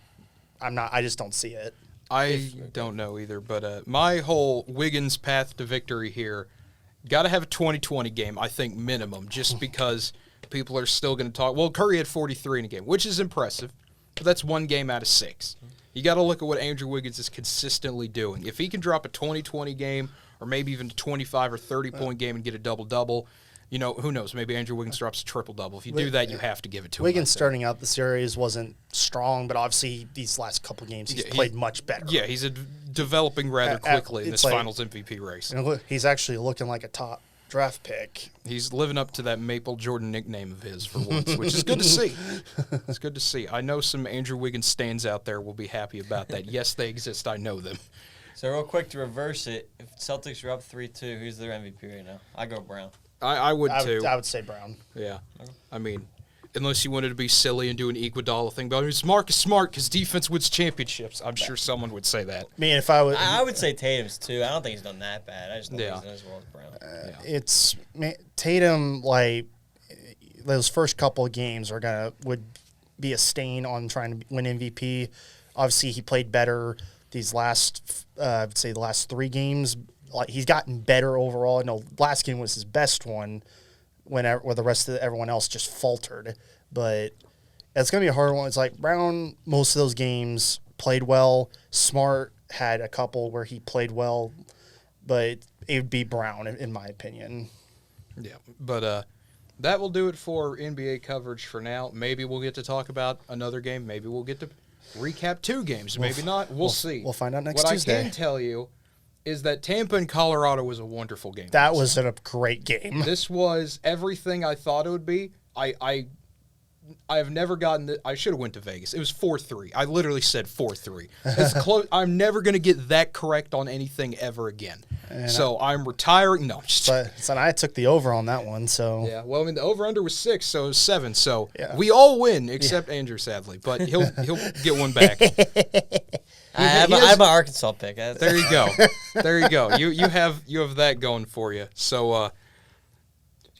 [SPEAKER 3] just don't see it.
[SPEAKER 1] I don't know either, but my whole Wiggins path to victory here, got to have a 20-20 game, I think minimum, just because people are still going to talk. Well, Curry had 43 in a game, which is impressive, but that's one game out of 6. You got to look at what Andrew Wiggins is consistently doing. If he can drop a 20-20 game or maybe even a 25 or 30-point game and get a double-double, who knows? Maybe Andrew Wiggins drops a triple-double. If you do that, you have to give it to him.
[SPEAKER 3] Wiggins starting out the series wasn't strong, but obviously these last couple of games he's played much better.
[SPEAKER 1] Yeah, he's developing rather quickly in this Finals MVP race.
[SPEAKER 3] He's actually looking like a top draft pick.
[SPEAKER 1] He's living up to that Maple Jordan nickname of his for once, which is good to see. It's good to see. I know some Andrew Wiggins stands out there will be happy about that. Yes, they exist. I know them.
[SPEAKER 2] So real quick to reverse it, if Celtics are up 3-2, who's their MVP right now? I go Brown.
[SPEAKER 1] I would too.
[SPEAKER 3] I would say Brown.
[SPEAKER 1] Yeah. I mean, unless you wanted to be silly and do an Iguodala thing, but it's Marcus Smart because defense wins championships. I'm sure someone would say that.
[SPEAKER 3] I mean, if I would,
[SPEAKER 2] I would say Tatum's too. I don't think he's done that bad. I just don't think he's done as well as Brown.
[SPEAKER 3] It's Tatum. Like those first couple of games would be a stain on trying to win MVP. Obviously, he played better these last. I'd say the last 3 games. Like he's gotten better overall. I know last game was his best one, where the rest of everyone else just faltered. But it's gonna be a hard one. It's like Brown. Most of those games played well. Smart had a couple where he played well, but it would be Brown in my opinion.
[SPEAKER 1] Yeah, but that will do it for NBA coverage for now. Maybe we'll get to talk about another game. Maybe we'll get to recap 2 games. Maybe not. We'll see.
[SPEAKER 3] We'll find out next Tuesday.
[SPEAKER 1] What I can tell you is that Tampa and Colorado was a wonderful game.
[SPEAKER 3] That was a great game.
[SPEAKER 1] This was everything I thought it would be. I have never gotten I should have went to Vegas. It was 4-3. I literally said 4-3. It's close. I'm never going to get that correct on anything ever again. So I'm retiring. No,
[SPEAKER 3] but I took the over on that one. So
[SPEAKER 1] yeah. Well, I mean the over under was 6, so it was 7. So we all win except Andrew, sadly. But he'll get one back.
[SPEAKER 2] I have my Arkansas pick.
[SPEAKER 1] There you go. There you go. You have that going for you. So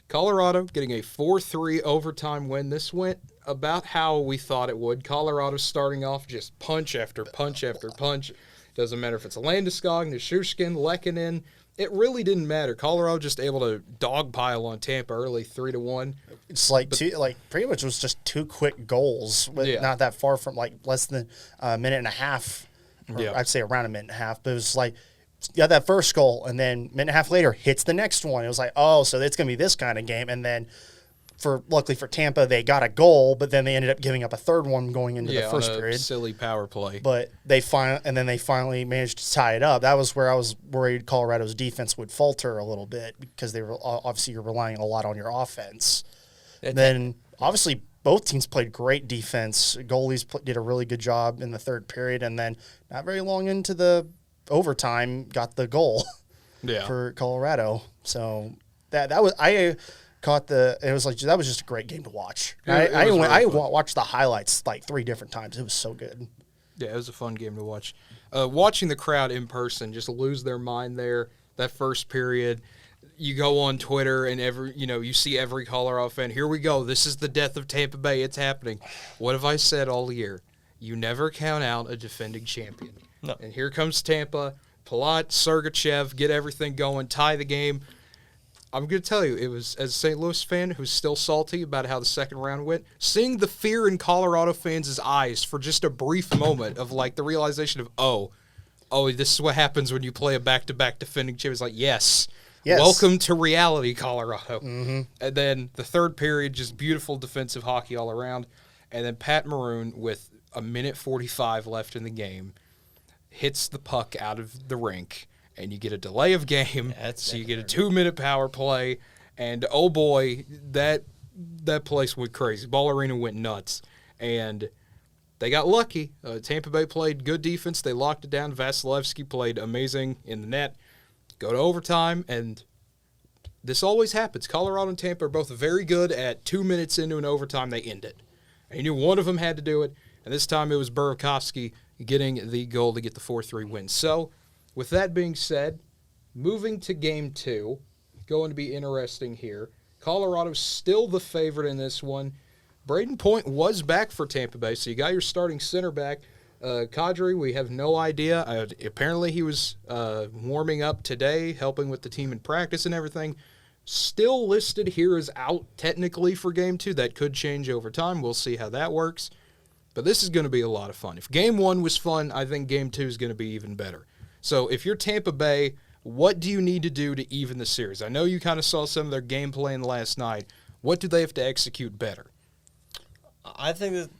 [SPEAKER 1] Colorado getting a 4-3 overtime win. This went about how we thought it would. Colorado starting off just punch after punch after punch. Doesn't matter if it's Landeskog, Nichushkin, Lehkonen. It really didn't matter. Colorado just able to dogpile on Tampa early 3-1.
[SPEAKER 3] It's pretty much was just 2 quick goals, not that far from less than a minute and a half. I'd say around a minute and a half. But it was like you got that first goal, and then a minute and a half later hits the next one. It was like, oh, so it's going to be this kind of game. And then luckily for Tampa, they got a goal, but then they ended up giving up a third one going into the first period.
[SPEAKER 1] Silly power play.
[SPEAKER 3] But they finally managed to tie it up. That was where I was worried Colorado's defense would falter a little bit because they were obviously you're relying a lot on your offense. Then obviously both teams played great defense. Goalies did a really good job in the third period, and then not very long into the overtime got the goal. for Colorado. So that was I caught the. It was like that was just a great game to watch. I watched the highlights like 3 different times. It was so good.
[SPEAKER 1] Yeah, it was a fun game to watch. Watching the crowd in person just lose their mind there that first period. You go on Twitter and you see every Colorado fan. Here we go. This is the death of Tampa Bay. It's happening. What have I said all year? You never count out a defending champion.
[SPEAKER 2] No.
[SPEAKER 1] And here comes Tampa. Palat, Sergachev, get everything going, tie the game. I'm going to tell you, it was, as a St. Louis fan who's still salty about how the second round went, seeing the fear in Colorado fans' eyes for just a brief moment of, like, the realization of, oh, this is what happens when you play a back-to-back defending champion. It's like, yes. Welcome to reality, Colorado.
[SPEAKER 3] Mm-hmm.
[SPEAKER 1] And then the third period, just beautiful defensive hockey all around. And then Pat Maroon, with a minute 45 left in the game, hits the puck out of the rink, and you get a delay of game. So you get a 2-minute power play, and oh boy, that place went crazy. Ball Arena went nuts, and they got lucky. Tampa Bay played good defense. They locked it down. Vasilevsky played amazing in the net. Go to overtime, and this always happens. Colorado and Tampa are both very good at 2 minutes into an overtime. They end it. And you knew one of them had to do it, and this time it was Burakovsky getting the goal to get the 4-3 win. So, with that being said, moving to Game 2, going to be interesting here. Colorado's still the favorite in this one. Braden Point was back for Tampa Bay, so you got your starting center back. Kadri, we have no idea. Apparently he was warming up today, helping with the team in practice and everything. Still listed here as out technically for Game 2. That could change over time. We'll see how that works. But this is going to be a lot of fun. If Game 1 was fun, I think Game 2 is going to be even better. So if you're Tampa Bay, what do you need to do to even the series? I know you kind of saw some of their game plan last night. What do they have to execute better?
[SPEAKER 2] I think that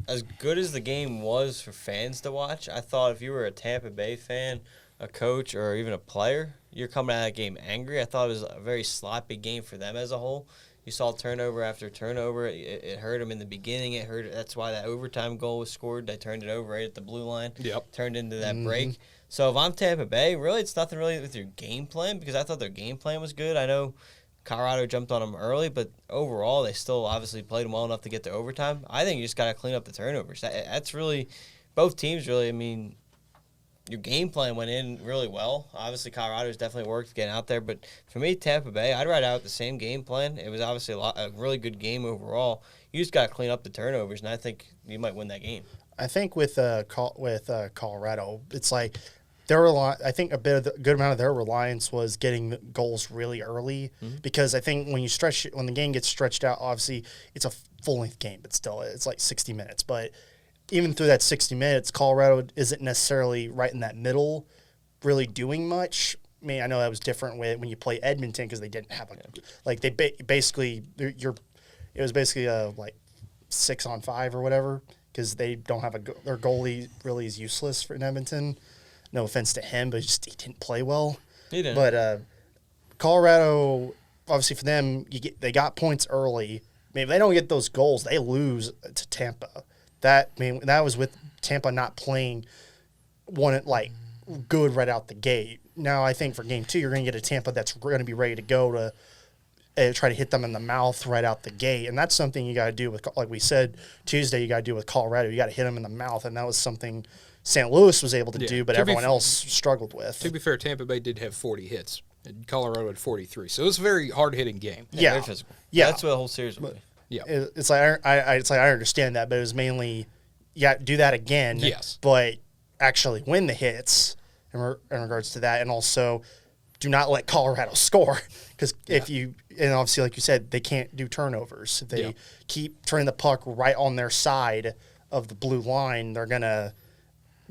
[SPEAKER 2] as good as the game was for fans to watch, I thought if you were a Tampa Bay fan, a coach, or even a player, you're coming out of that game angry. I thought it was a very sloppy game for them as a whole. You saw turnover after turnover. It hurt them in the beginning. That's why that overtime goal was scored. They turned it over right at the blue line.
[SPEAKER 1] Yep.
[SPEAKER 2] Turned into that break. So if I'm Tampa Bay, really it's nothing really with your game plan because I thought their game plan was good. I know Colorado jumped on them early, but overall they still obviously played them well enough to get to overtime. I think you just got to clean up the turnovers. That's really – both teams really, I mean – your game plan went in really well. Obviously, Colorado's definitely worked getting out there. But for me, Tampa Bay, I'd ride out the same game plan. It was obviously a really good game overall. You just got to clean up the turnovers, and I think you might win that game.
[SPEAKER 3] I think with Colorado, it's like I think a good amount of their reliance was getting the goals really early because I think when the game gets stretched out, obviously it's a full-length game, but still it's like 60 minutes. But even through that 60 minutes, Colorado isn't necessarily right in that middle really doing much. I mean, I know that was different when you play Edmonton because they didn't have it was basically like 6-on-5 or whatever because they don't have their goalie really is useless in Edmonton. No offense to him, but he didn't play well.
[SPEAKER 2] He didn't.
[SPEAKER 3] But Colorado, obviously for them, they got points early. I mean, if they don't get those goals, they lose to Tampa. That was with Tampa not playing good right out the gate. Now I think for Game 2 you're going to get a Tampa that's going to be ready to go to try to hit them in the mouth right out the gate, and that's something you got to do with, like we said Tuesday, you got to do with Colorado. You got to hit them in the mouth, and that was something St. Louis was able to do, but everyone else struggled with.
[SPEAKER 1] To be fair, Tampa Bay did have 40 hits, and Colorado had 43, so it was a very hard-hitting game.
[SPEAKER 2] Yeah, very physical. Yeah, that's what the whole series will be.
[SPEAKER 3] Yeah, it's like I understand that, but it was mainly do that again.
[SPEAKER 1] Yes,
[SPEAKER 3] but actually win the hits in regards to that, and also do not let Colorado score because and obviously like you said, they can't do turnovers. If they keep turning the puck right on their side of the blue line, they're gonna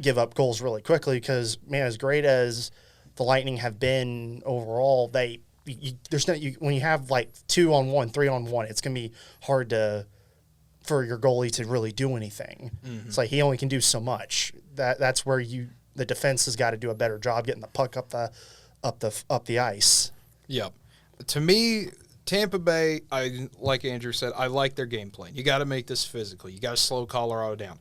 [SPEAKER 3] give up goals really quickly. Because man, as great as the Lightning have been overall, when you have like 2-on-1, 3-on-1, it's gonna be hard for your goalie to really do anything. Mm-hmm. It's like he only can do so much. That's where the defense has got to do a better job getting the puck up the ice.
[SPEAKER 1] Yep. To me, Tampa Bay, like Andrew said, I like their game plan. You got to make this physical. You got to slow Colorado down.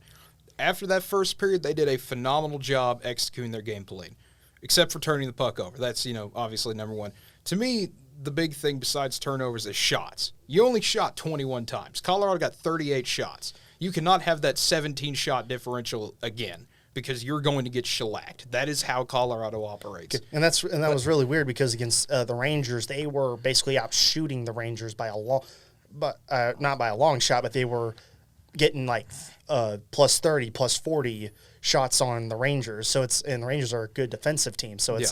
[SPEAKER 1] After that first period, they did a phenomenal job executing their game plan. except for turning the puck over. That's, obviously number one. To me, the big thing besides turnovers is shots. You only shot 21 times. Colorado got 38 shots. You cannot have that 17-shot differential again because you're going to get shellacked. That is how Colorado operates.
[SPEAKER 3] And that was really weird because against the Rangers, they were basically out shooting the Rangers by a long, but not by a long shot, but they were getting like plus 30, plus 40 shots on the Rangers. So and the Rangers are a good defensive team. So it's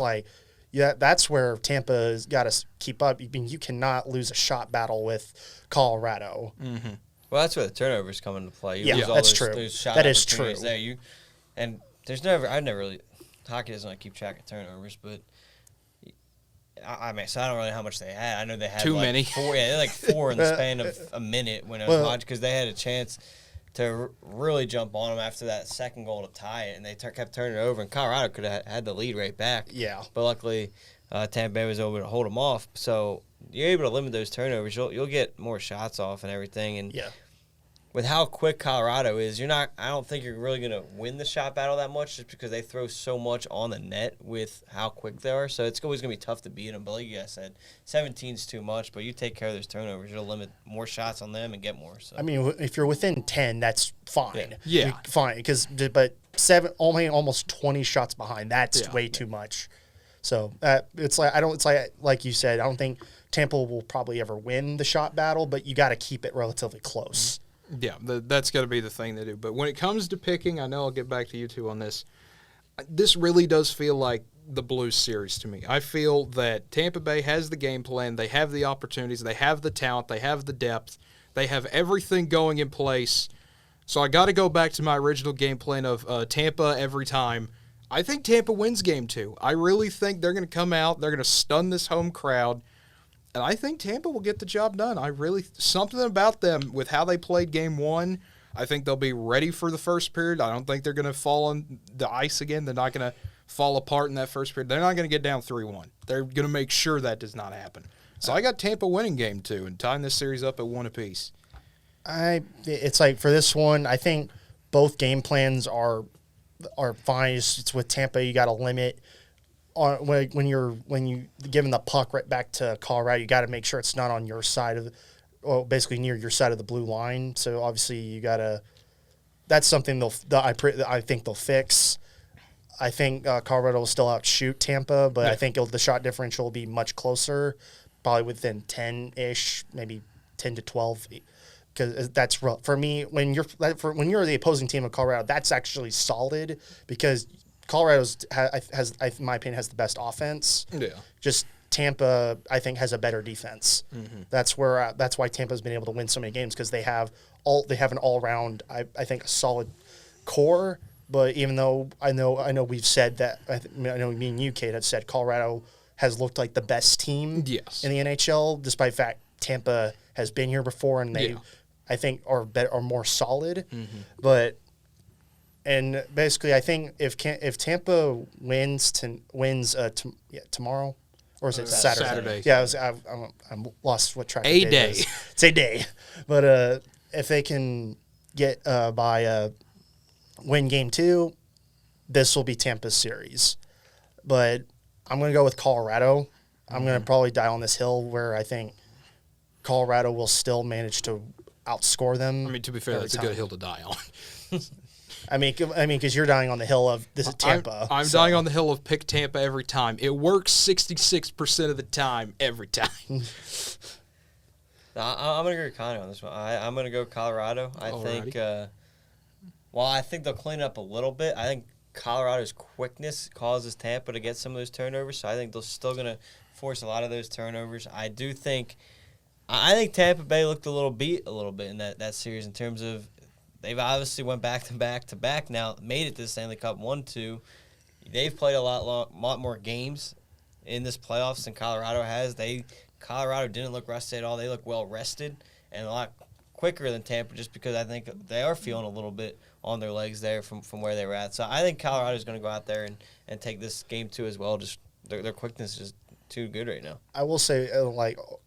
[SPEAKER 3] that's where Tampa's got to keep up. I mean, you cannot lose a shot battle with Colorado.
[SPEAKER 2] Mm-hmm. Well, that's where the turnovers come into play.
[SPEAKER 3] That's true. That is true.
[SPEAKER 2] I've never really, hockey doesn't keep track of turnovers, but I mean, so I don't really know how much they had. I know they had
[SPEAKER 1] too many.
[SPEAKER 2] 4. Yeah, they had like 4 in the span of a minute when I was watching because they had a chance to really jump on them after that second goal to tie it, and they kept turning it over, and Colorado could have had the lead right back.
[SPEAKER 3] Yeah.
[SPEAKER 2] But luckily, Tampa Bay was able to hold them off. So you're able to limit those turnovers. You'll get more shots off and everything. And with how quick Colorado is, I don't think you're really going to win the shot battle that much just because they throw so much on the net with how quick they are. So it's always going to be tough to beat them. But like you guys said, 17's too much, but you take care of those turnovers, you'll limit more shots on them and get more. So I
[SPEAKER 3] mean, if you're within 10, that's fine.
[SPEAKER 1] Yeah.
[SPEAKER 3] Fine. But 7, only almost 20 shots behind, that's way too much. So it's like you said, I don't think Tampa will probably ever win the shot battle, but you got to keep it relatively close.
[SPEAKER 1] Yeah, that's got to be the thing they do. But when it comes to picking, I know I'll get back to you two on this. This really does feel like the Blues series to me. I feel that Tampa Bay has the game plan. They have the opportunities. They have the talent. They have the depth. They have everything going in place. So I got to go back to my original game plan of Tampa every time. I think Tampa wins game 2. I really think they're going to come out. They're going to stun this home crowd. And I think Tampa will get the job done. Something about them with how they played game 1, I think they'll be ready for the first period. I don't think they're going to fall on the ice again. They're not going to fall apart in that first period. They're not going to get down 3-1. They're going to make sure that does not happen. So I got Tampa winning game 2 and tying this series up at 1 apiece.
[SPEAKER 3] It's like for this one, I think both game plans are fine. It's with Tampa, you got to limit. When you giving the puck right back to Colorado, you got to make sure it's not on your side basically near your side of the blue line. So obviously you got to. That's something I think they'll fix. I think Colorado will still outshoot Tampa, but I think the shot differential will be much closer, probably within 10-ish, maybe 10 to 12. Because that's for me when you're the opposing team of Colorado, that's actually solid because Colorado's in my opinion, has the best offense. Yeah. Just Tampa, I think, has a better defense. Mm-hmm. That's why Tampa's been able to win so many games because they have an all-round, I think, a solid core. But even though I know we've said that, I know me and you, Cade, have said Colorado has looked like the best team in the NHL, despite the fact Tampa has been here before and they, I think, are more solid. Mm-hmm. And basically, I think if Tampa wins tomorrow, or is it Saturday? Yeah, I'm lost what track of day it is. It's a day, but if they can get win game 2, this will be Tampa's series. But I'm going to go with Colorado. I'm going to probably die on this hill where I think Colorado will still manage to outscore them.
[SPEAKER 1] I mean, to be fair, it's a good hill to die on.
[SPEAKER 3] I mean, because you're dying on the hill of this is Tampa.
[SPEAKER 1] I'm dying on the hill of pick Tampa every time. It works 66% of the time, every time.
[SPEAKER 2] I'm going to go with Connie on this one. I'm going to go Colorado. I think they'll clean up a little bit. I think Colorado's quickness causes Tampa to get some of those turnovers, so I think they're still going to force a lot of those turnovers. I think Tampa Bay looked a little bit in that series in terms of they've obviously went back to back now, made it to the Stanley Cup 1-2. They've played a lot more games in this playoffs than Colorado has. Colorado didn't look rested at all. They look well rested and a lot quicker than Tampa just because I think they are feeling a little bit on their legs there from where they were at. So I think Colorado is going to go out there and take this game 2 as well. Just their quickness is too good right now.
[SPEAKER 3] I will say,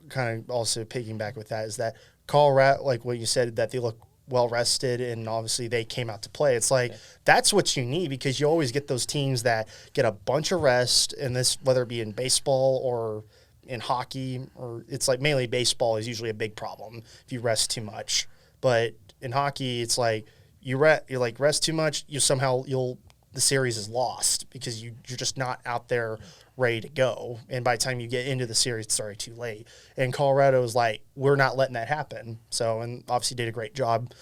[SPEAKER 3] kind of also piggyback with that, is that Colorado, like what you said, that they look well rested, and obviously they came out to play. It's like that's what you need, because you always get those teams that get a bunch of rest, and this, whether it be in baseball or in hockey, or it's like mainly baseball is usually a big problem if you rest too much. But in hockey, it's like you rest too much, the series is lost because you're just not out there ready to go. And by the time you get into the series, it's already too late. And Colorado is like, we're not letting that happen. So, and obviously did a great job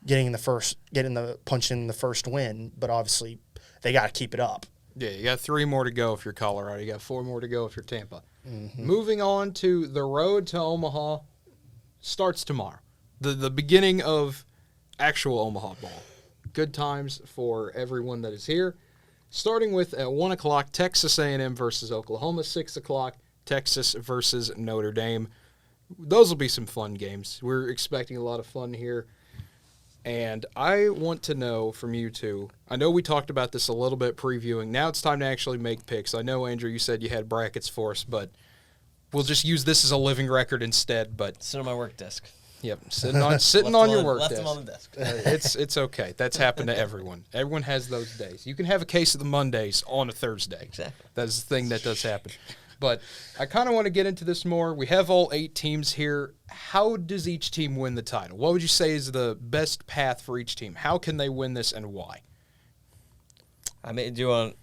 [SPEAKER 3] punching the first win, but obviously they got to keep it up.
[SPEAKER 1] Yeah, you got 3 more to go if you're Colorado. You got 4 more to go if you're Tampa. Mm-hmm. Moving on to the road to Omaha starts tomorrow. The beginning of actual Omaha ball. Good times for everyone that is here. Starting with at 1 o'clock, Texas A&M versus Oklahoma. 6 o'clock, Texas versus Notre Dame. Those will be some fun games. We're expecting a lot of fun here. And I want to know from you two, I know we talked about this a little bit previewing. Now it's time to actually make picks. I know, Andrew, you said you had brackets for us, but we'll just use this as a living record instead. But
[SPEAKER 2] sit on my work desk.
[SPEAKER 1] Yep, sitting on your work desk.
[SPEAKER 2] Left them on the desk.
[SPEAKER 1] It's okay. That's happened to everyone. Everyone has those days. You can have a case of the Mondays on a Thursday.
[SPEAKER 2] Exactly.
[SPEAKER 1] That's the thing that does happen. But I kind of want to get into this more. We have all 8 teams here. How does each team win the title? What would you say is the best path for each team? How can they win this and why?
[SPEAKER 2] I mean, do you want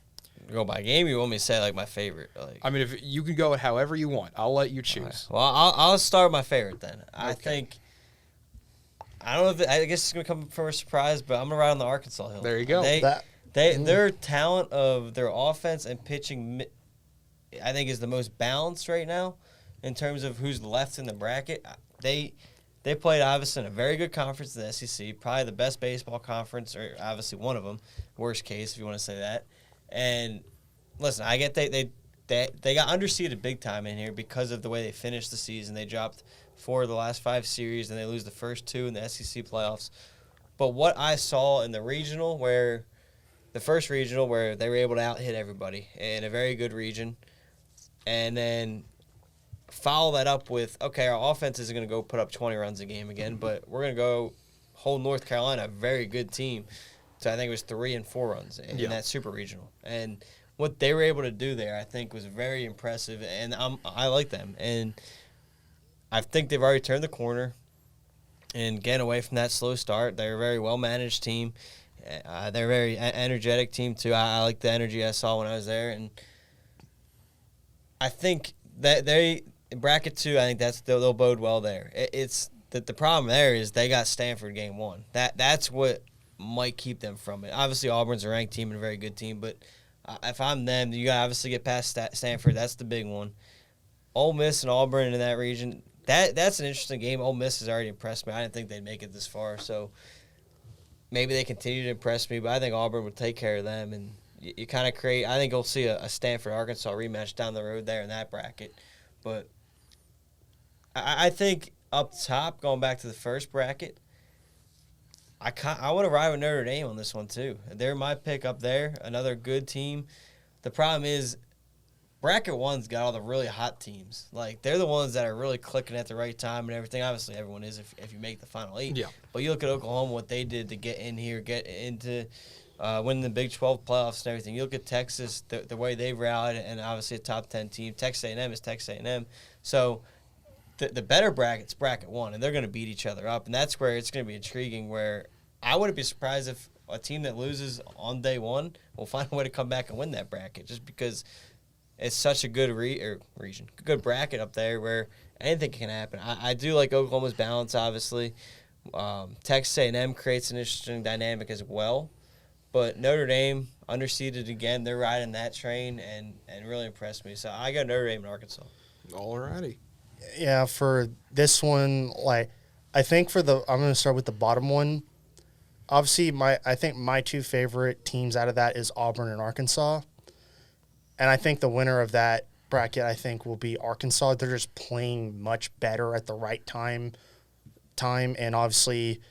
[SPEAKER 2] to go by game, or you want me to say, like, my favorite? Like,
[SPEAKER 1] I mean, if you can go it however you want. I'll let you choose.
[SPEAKER 2] Right. Well, I'll start with my favorite then. Okay. I don't know if I guess it's going to come from a surprise, but I'm going to ride on the Arkansas Hill.
[SPEAKER 1] There you go.
[SPEAKER 2] Their talent of their offense and pitching, I think, is the most balanced right now in terms of who's left in the bracket. They played, obviously, in a very good conference in the SEC, probably the best baseball conference, or obviously one of them, worst case if you want to say that. And listen, I get they got underseeded big time in here because of the way they finished the season. They dropped 4 of the last 5 series, and they lose the first 2 in the SEC playoffs. But what I saw in the first regional where they were able to out-hit everybody in a very good region, and then follow that up with, okay, our offense isn't going to go put up 20 runs a game again, but we're going to go hold North Carolina, a very good team. So I think it was 3 and 4 runs in that super regional. And what they were able to do there, I think, was very impressive, and I like them. And I think they've already turned the corner and getting away from that slow start. They're a very well-managed team. They're a very energetic team, too. I like the energy I saw when I was there. And I think that bracket 2, I think they'll bode well there. It's the problem there is they got Stanford game 1. That's what might keep them from it. Obviously, Auburn's a ranked team and a very good team, but if I'm them, you got to obviously get past Stanford. That's the big one. Ole Miss and Auburn in that region, that's an interesting game. Ole Miss has already impressed me. I didn't think they'd make it this far, so maybe they continue to impress me, but I think Auburn would take care of them, and you kind of create – I think you'll see a Stanford-Arkansas rematch down the road there in that bracket. But I think up top, going back to the first bracket, I want to ride with Notre Dame on this one too. They're my pick up there, another good team. The problem is bracket 1's got all the really hot teams. Like, they're the ones that are really clicking at the right time and everything. Obviously, everyone is if you make the Final 8.
[SPEAKER 1] Yeah.
[SPEAKER 2] But you look at Oklahoma, what they did to get in here, get into winning the Big 12 playoffs and everything. You look at Texas, the way they've rallied, and obviously a top 10 team. Texas A&M is Texas A&M. So the better bracket's bracket 1, and they're going to beat each other up. And that's where it's going to be intriguing, where I wouldn't be surprised if a team that loses on day 1 will find a way to come back and win that bracket, just because it's such a good good bracket up there where anything can happen. I do like Oklahoma's balance, obviously. Texas A&M creates an interesting dynamic as well. But Notre Dame, underseeded again, they're riding that train and really impressed me. So I got Notre Dame and Arkansas.
[SPEAKER 1] All righty.
[SPEAKER 3] Yeah, for this one, I think I'm going to start with the bottom one. Obviously, I think my 2 favorite teams out of that is Auburn and Arkansas. And I think the winner of that bracket, I think, will be Arkansas. They're just playing much better at the right time. And obviously,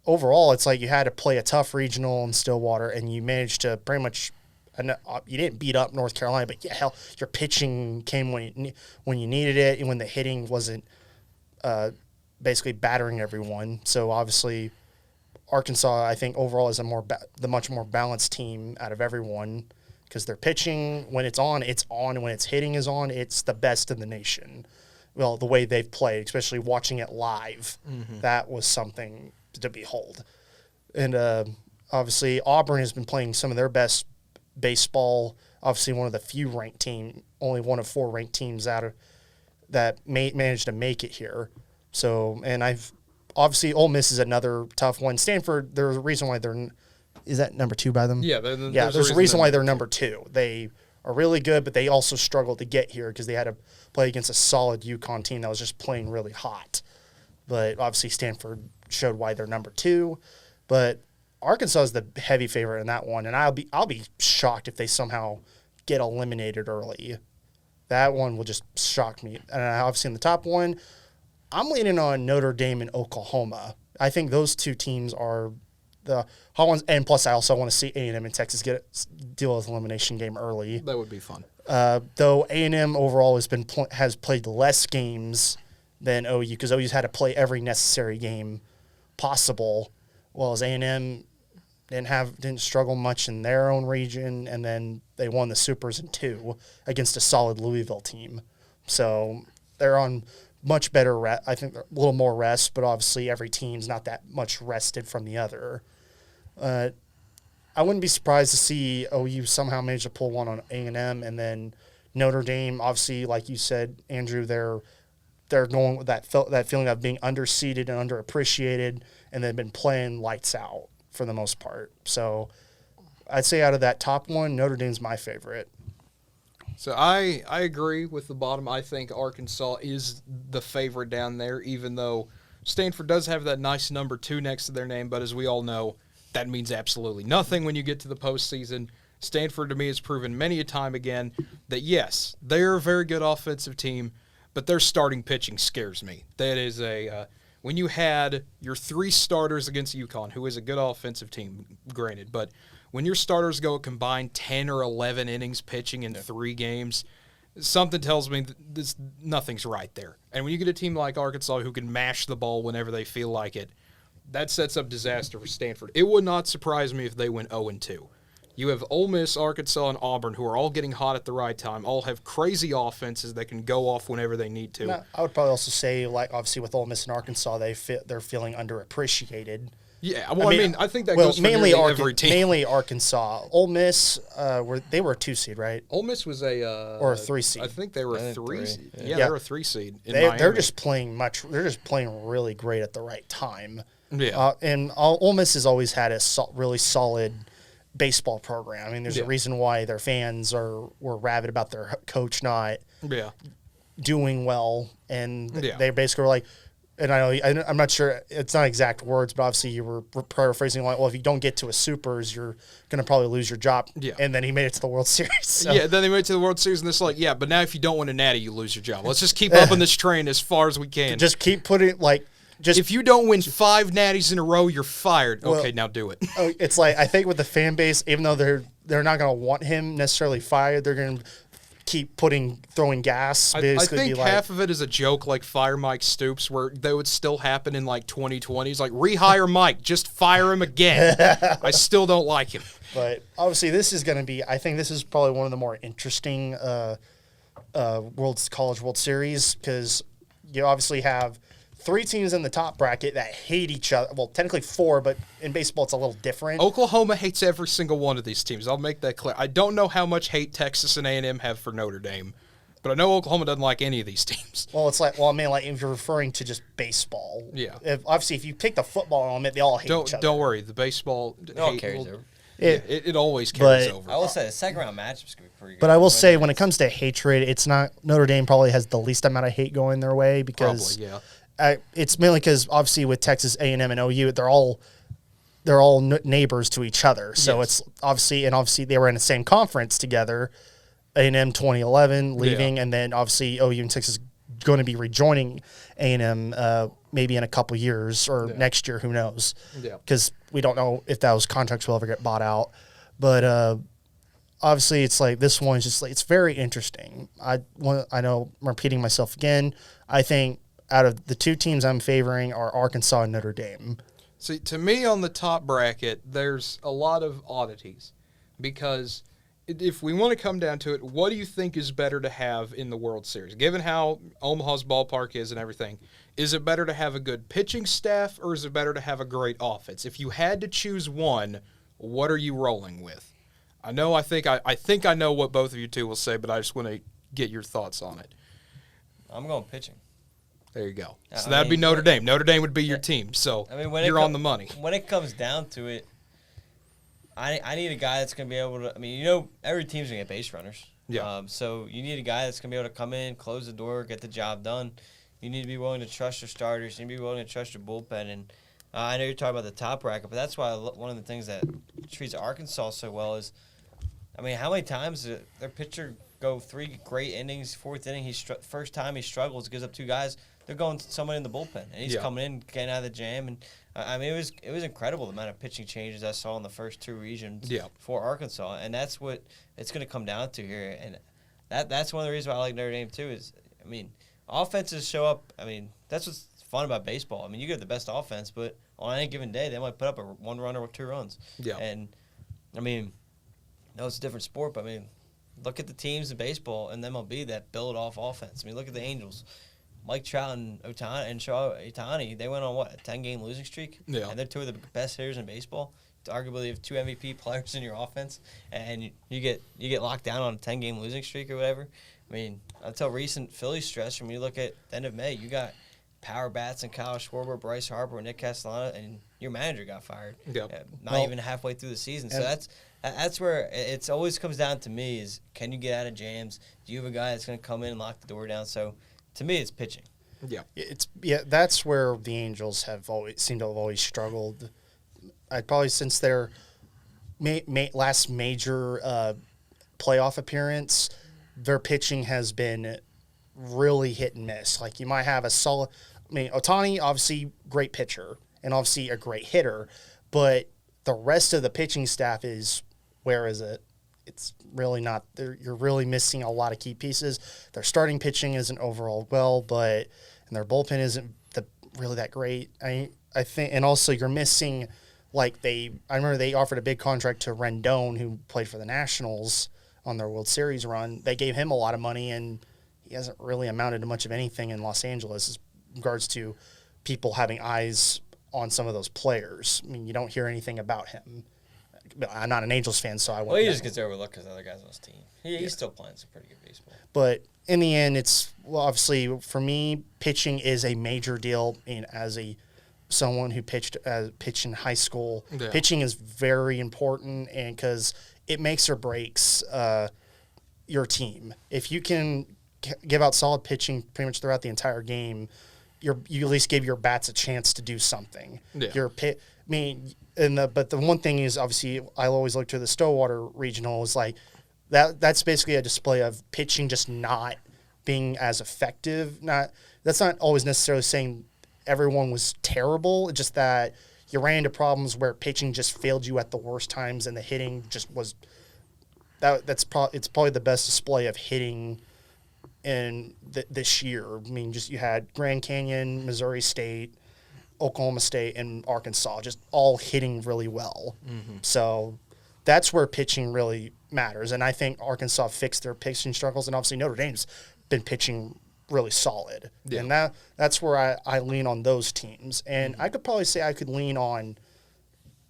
[SPEAKER 3] overall, it's like you had to play a tough regional in Stillwater, and you managed to pretty much – you didn't beat up North Carolina, but, hell, your pitching came when you needed it and when the hitting wasn't basically battering everyone. So, obviously – Arkansas, I think overall is the much more balanced team out of everyone because their pitching, when it's on, it's on. When it's hitting is on, it's the best in the nation. Well, the way they've played, especially watching it live, that was something to behold. And obviously, Auburn has been playing some of their best baseball. Obviously, one of the few ranked team, only one of 4 ranked teams that managed to make it here. So, and obviously, Ole Miss is another tough one. Stanford, there's a reason why is that number 2 by them?
[SPEAKER 1] Yeah,
[SPEAKER 3] there's a reason why they're number 2. They are really good, but they also struggled to get here because they had to play against a solid UConn team that was just playing really hot. But obviously, Stanford showed why they're number 2. But Arkansas is the heavy favorite in that one, and I'll be shocked if they somehow get eliminated early. That one will just shock me. And obviously, in the top one, I'm leaning on Notre Dame and Oklahoma. I think those 2 teams are the hot ones, and plus I also want to see A&M and Texas deal with elimination game early.
[SPEAKER 1] That would be fun.
[SPEAKER 3] Though A&M overall has played less games than OU because OU's had to play every necessary game possible, while as A&M didn't struggle much in their own region, and then they won the Supers in 2 against a solid Louisville team. So they're on much better I think a little more rest, but obviously every team's not that much rested from the other. I wouldn't be surprised to see OU somehow manage to pull one on A&M, and then Notre Dame, obviously, like you said, Andrew, they're going with that feeling of being underseeded and underappreciated, and they've been playing lights out for the most part. So I'd say out of that top one, Notre Dame's my favorite.
[SPEAKER 1] So I agree with the bottom. I think Arkansas is the favorite down there, even though Stanford does have that nice number 2 next to their name. But as we all know, that means absolutely nothing when you get to the postseason. Stanford, to me, has proven many a time again that, yes, they're a very good offensive team, but their starting pitching scares me. That is when you had your 3 starters against UConn, who is a good offensive team, granted, but when your starters go a combined 10 or 11 innings pitching in 3 games, something tells me that nothing's right there. And when you get a team like Arkansas who can mash the ball whenever they feel like it, that sets up disaster for Stanford. It would not surprise me if they went 0-2. You have Ole Miss, Arkansas, and Auburn, who are all getting hot at the right time, all have crazy offenses that can go off whenever they need to.
[SPEAKER 3] No, I would probably also say, like, obviously with Ole Miss and Arkansas, they're feeling underappreciated.
[SPEAKER 1] Yeah, well, I think that goes for
[SPEAKER 3] mainly
[SPEAKER 1] every team.
[SPEAKER 3] Mainly Arkansas. Ole Miss, they were a 2 seed, right?
[SPEAKER 1] Ole Miss was
[SPEAKER 3] or a 3 seed.
[SPEAKER 1] I think they were a 3 seed. Yeah,
[SPEAKER 3] Yeah.
[SPEAKER 1] they were a 3 seed.
[SPEAKER 3] They're just playing really great at the right time.
[SPEAKER 1] Yeah,
[SPEAKER 3] and Ole Miss has always had a really solid baseball program. I mean, there's a reason why their fans were rabid about their coach not doing well, and they basically were like, and I'm not sure, it's not exact words, but obviously you were paraphrasing like, well, if you don't get to a Supers, you're going to probably lose your job. Yeah. And then he made it to the World Series. So.
[SPEAKER 1] Yeah, then they made it to the World Series, and it's like, but now if you don't win a natty, you lose your job. Let's just keep up on this train as far as we can.
[SPEAKER 3] Just keep putting, if
[SPEAKER 1] you don't win 5 natties in a row, you're fired. Okay, now do it.
[SPEAKER 3] It's like, I think with the fan base, even though they're not going to want him necessarily fired, they're going to keep throwing gas.
[SPEAKER 1] I think half of it is a joke, like fire Mike Stoops, where they would still happen in like 2020. It's like, rehire Mike, just fire him again. I still don't like him.
[SPEAKER 3] But obviously, I think this is probably one of the more interesting College World Series, because you obviously have 3 teams in the top bracket that hate each other. Well, technically 4, but in baseball it's a little different.
[SPEAKER 1] Oklahoma hates every single one of these teams. I'll make that clear. I don't know how much hate Texas and A&M have for Notre Dame, but I know Oklahoma doesn't like any of these teams.
[SPEAKER 3] Well, it's like, if you're referring to just baseball. Yeah. Obviously, if you pick the football element, they all hate each other.
[SPEAKER 1] Don't worry. The baseball
[SPEAKER 2] hate carries over.
[SPEAKER 1] It always carries over.
[SPEAKER 2] I will say the second round matchup's going to be pretty good.
[SPEAKER 3] But I will say, when it comes to hatred, it's not – Notre Dame probably has the least amount of hate going their way because –
[SPEAKER 1] Probably, yeah.
[SPEAKER 3] It's mainly because obviously with Texas A&M and OU, they're all neighbors to each other. So it's obviously they were in the same conference together. A&M 2011 leaving, and then obviously OU and Texas going to be rejoining A&M maybe in a couple years or next year, who knows? Yeah. Because we don't know if those contracts will ever get bought out. But obviously, it's like this one's just like, it's very interesting. I know I'm repeating myself again. I think out of the 2 teams I'm favoring are Arkansas and Notre Dame.
[SPEAKER 1] See, to me on the top bracket, there's a lot of oddities because if we want to come down to it, what do you think is better to have in the World Series? Given how Omaha's ballpark is and everything, is it better to have a good pitching staff or is it better to have a great offense? If you had to choose one, what are you rolling with? I think I know what both of you two will say, but I just want to get your thoughts on it.
[SPEAKER 2] I'm going pitching.
[SPEAKER 1] There you go. So that'd be Notre Dame. Notre Dame would be your team. So you're on the money.
[SPEAKER 2] When it comes down to it, I need a guy that's going to be able to – every team's going to get base runners.
[SPEAKER 1] Yeah.
[SPEAKER 2] So you need a guy that's going to be able to come in, close the door, get the job done. You need to be willing to trust your starters. You need to be willing to trust your bullpen. And I know you're talking about the top bracket, but that's why one of the things that treats Arkansas so well is, how many times did their pitcher go 3 great innings, 4th inning, first time he struggles, gives up 2 guys, they're going to someone in the bullpen, and he's coming in, getting out of the jam. And it was incredible the amount of pitching changes I saw in the first 2 regions for Arkansas, and that's what it's going to come down to here. And that's one of the reasons why I like Notre Dame too. Is offenses show up. That's what's fun about baseball. You get the best offense, but on any given day they might put up a 1 run or 2 runs. Yeah. And no, it's a different sport, but look at the teams in baseball and the MLB that build off offense. Look at the Angels. Mike Trout and Ohtani, they went on, a 10-game losing streak? Yeah. And they're 2 of the best hitters in baseball. Arguably, you have 2 MVP players in your offense, and you get locked down on a 10-game losing streak or whatever. Until recent Phillies stretch, you look at the end of May, you got power bats and Kyle Schwarber, Bryce Harper, and Nick Castellano, and your manager got fired. Not even halfway through the season. So that's where it always comes down to me is, can you get out of jams? Do you have a guy that's going to come in and lock the door down? So to me, it's pitching.
[SPEAKER 3] That's where the Angels have seemed to have always struggled. I'd probably since their last major playoff appearance, their pitching has been really hit and miss. Like, you might have a solid Ohtani, obviously great pitcher and obviously a great hitter, but the rest of the pitching staff is, where is it? It's really not there. You're really missing a lot of key pieces. Their starting pitching isn't overall well, and their bullpen isn't really that great. I think, and also you're missing, I remember they offered a big contract to Rendon, who played for the Nationals on their World Series run. They gave him a lot of money, and he hasn't really amounted to much of anything in Los Angeles as regards to people having eyes on some of those players. You don't hear anything about him. I'm not an Angels fan, so I won't.
[SPEAKER 2] Well, he just gets overlooked because other guys on his team. He's still playing some pretty good baseball.
[SPEAKER 3] But in the end, obviously for me, pitching is a major deal. As someone who pitched in high school, pitching is very important, and because it makes or breaks your team. If you can give out solid pitching pretty much throughout the entire game, you at least give your bats a chance to do something. Yeah. But the one thing is, obviously, I always look to the Stillwater Regional is that's basically a display of pitching just not being as effective. That's not always necessarily saying everyone was terrible. It's just that you ran into problems where pitching just failed you at the worst times, and the hitting just was. It's probably the best display of hitting in this year. You had Grand Canyon, Missouri State, Oklahoma State, and Arkansas just all hitting really well. Mm-hmm. So that's where pitching really matters. And I think Arkansas fixed their pitching struggles, and obviously Notre Dame's been pitching really solid. Yeah. And that's where I lean on those teams. And I could probably say I could lean on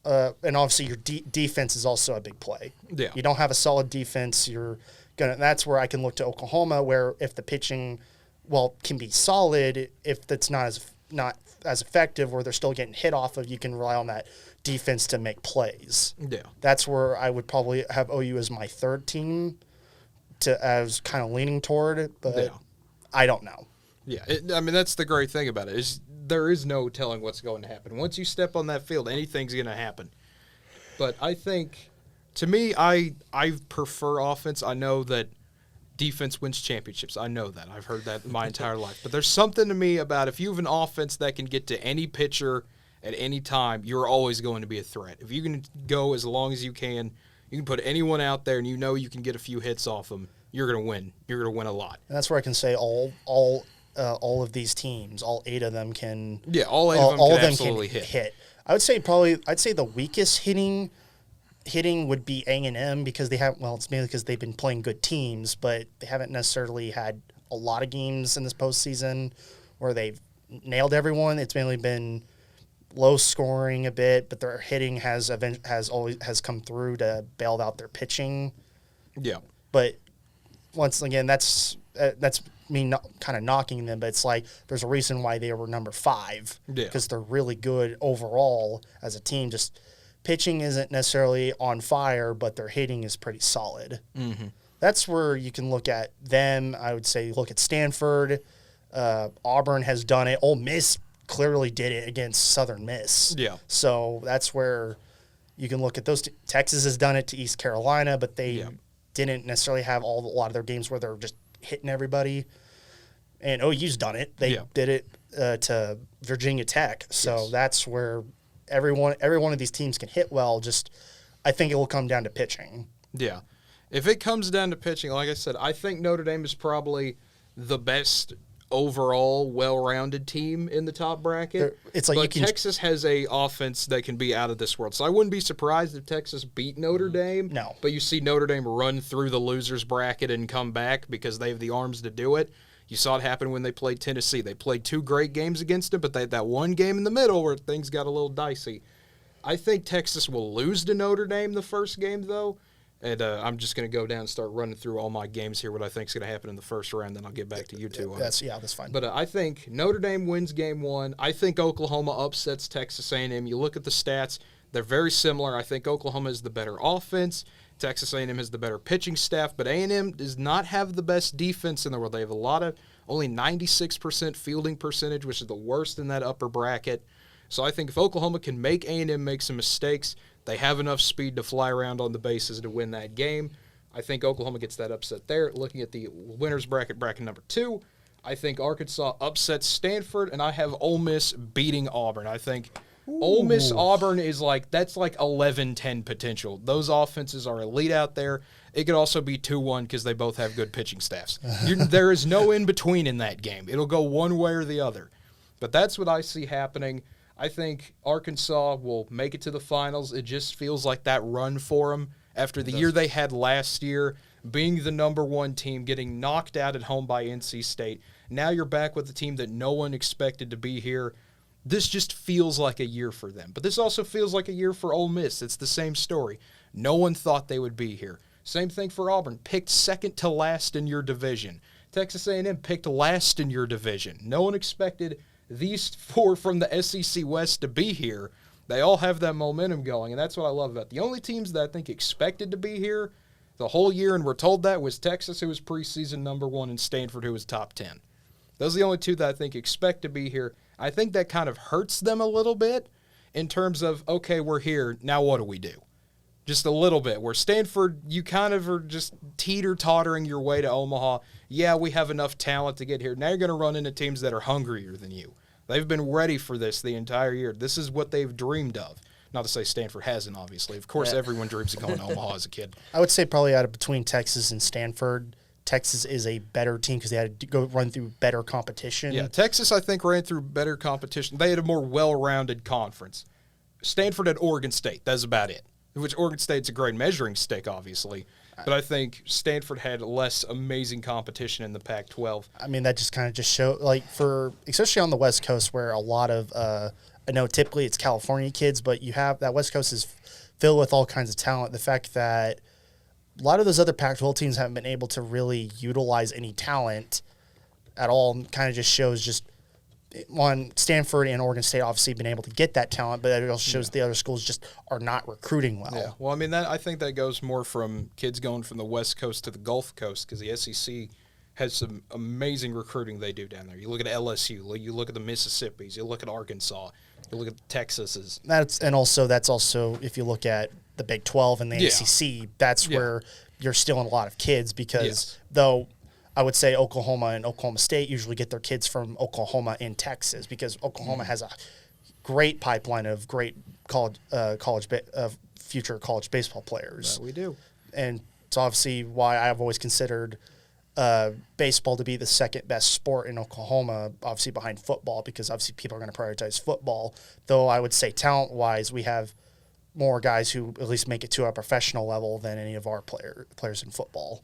[SPEAKER 3] and obviously your defense is also a big play. Yeah. You don't have a solid defense, that's where I can look to Oklahoma, where if the pitching can be solid, if that's not as effective, or they're still getting hit off of, you can rely on that defense to make plays. Yeah. That's where I would probably have OU as my third team I was kind of leaning toward it, but I don't know.
[SPEAKER 1] Yeah, that's the great thing about it is there is no telling what's going to happen. Once you step on that field, anything's going to happen. But I think, to me, I prefer offense. I know that defense wins championships. I know that. I've heard that my entire life. But there's something to me about if you have an offense that can get to any pitcher at any time, you're always going to be a threat. If you can go as long as you can put anyone out there and you can get a few hits off them, you're going to win. You're going to win a lot.
[SPEAKER 3] And that's where I can say all of these teams, all 8 of them can.
[SPEAKER 1] Yeah, all 8 of them can absolutely hit.
[SPEAKER 3] I'd say the weakest hitting would be A&M because it's mainly because they've been playing good teams, but they haven't necessarily had a lot of games in this postseason where they've nailed everyone. It's mainly been low scoring a bit, but their hitting has come through to bail out their pitching.
[SPEAKER 1] Yeah.
[SPEAKER 3] But once again, that's me kind of knocking them, but it's like there's a reason why they were number 5 because they're really good overall as a team. Just pitching isn't necessarily on fire, but their hitting is pretty solid.
[SPEAKER 1] Mm-hmm.
[SPEAKER 3] That's where you can look at them. I would say look at Stanford. Auburn has done it. Ole Miss clearly did it against Southern Miss.
[SPEAKER 1] Yeah.
[SPEAKER 3] So that's where you can look at those. Texas has done it to East Carolina, but they didn't necessarily have a lot of their games where they're just hitting everybody. And OU's done it. They did it to Virginia Tech. So that's where every one of these teams can hit well. Just I think it will come down to pitching.
[SPEAKER 1] Yeah. If it comes down to pitching, like I said, I think Notre Dame is probably the best overall well-rounded team in the top bracket.
[SPEAKER 3] It's like
[SPEAKER 1] Texas has a offense that can be out of this world. So I wouldn't be surprised if Texas beat Notre Dame.
[SPEAKER 3] No.
[SPEAKER 1] But you see Notre Dame run through the losers bracket and come back because they have the arms to do it. You saw it happen when they played Tennessee. They played 2 great games against them, but they had that one game in the middle where things got a little dicey. I think Texas will lose to Notre Dame the first game, though. And I'm just going to go down and start running through all my games here, what I think is going to happen in the first round, then I'll get back to you two.
[SPEAKER 3] That's fine.
[SPEAKER 1] But I think Notre Dame wins game 1. I think Oklahoma upsets Texas A&M. You look at the stats, they're very similar. I think Oklahoma is the better offense. Texas A&M has the better pitching staff, but A&M does not have the best defense in the world. They have only 96% fielding percentage, which is the worst in that upper bracket. So I think if Oklahoma can make A&M make some mistakes, they have enough speed to fly around on the bases to win that game. I think Oklahoma gets that upset there. Looking at the winners bracket number 2, I think Arkansas upsets Stanford, and I have Ole Miss beating Auburn. I think Ole Miss Auburn is that's like 11-10 potential. Those offenses are elite out there. It could also be 2-1 because they both have good pitching staffs. There is no in-between in that game. It'll go one way or the other. But that's what I see happening. I think Arkansas will make it to the finals. It just feels like that run for them after the year they had last year, being the number 1 team, getting knocked out at home by NC State. Now you're back with a team that no one expected to be here. This just feels like a year for them. But this also feels like a year for Ole Miss. It's the same story. No one thought they would be here. Same thing for Auburn. Picked second to last in your division. Texas A&M picked last in your division. No one expected these 4 from the SEC West to be here. They all have that momentum going, and that's what I love about it. The only teams that I think expected to be here the whole year and were told that was Texas, who was preseason number 1, and Stanford, who was top 10. Those are the only 2 that I think expect to be here. I think that kind of hurts them a little bit in terms of, okay, we're here, now what do we do? Just a little bit. Where Stanford, you kind of are just teeter-tottering your way to Omaha. Yeah, we have enough talent to get here. Now you're going to run into teams that are hungrier than you. They've been ready for this the entire year. This is what they've dreamed of. Not to say Stanford hasn't, obviously. Of course, everyone dreams of going to Omaha as a kid.
[SPEAKER 3] I would say probably out of between Texas and Stanford, Texas is a better team because they had to go run through better competition.
[SPEAKER 1] Yeah, Texas, I think, ran through better competition. They had a more well-rounded conference. Stanford had Oregon State. That's about it. Which Oregon State's a great measuring stick, obviously. But I think Stanford had less amazing competition in the Pac-12.
[SPEAKER 3] I mean, that just kind of just show especially on the West Coast where a lot of, I know typically it's California kids, but you have that West Coast is filled with all kinds of talent. The fact that a lot of those other Pac-12 teams haven't been able to really utilize any talent at all kind of just shows Stanford and Oregon State obviously been able to get that talent, but it also shows the other schools just are not recruiting well.
[SPEAKER 1] Yeah. Well, I mean, I think that goes more from kids going from the West Coast to the Gulf Coast because the SEC has some amazing recruiting they do down there. You look at LSU, you look at the Mississippis, you look at Arkansas, you look at Texas's.
[SPEAKER 3] That's also if you look at the Big 12 and the ACC, that's where you're stealing a lot of kids because though I would say Oklahoma and Oklahoma State usually get their kids from Oklahoma and Texas because Oklahoma has a great pipeline of great future college baseball players.
[SPEAKER 1] We do.
[SPEAKER 3] And it's obviously why I've always considered baseball to be the second best sport in Oklahoma, obviously behind football, because obviously people are going to prioritize football. Though I would say talent-wise, we have more guys who at least make it to a professional level than any of our players in football.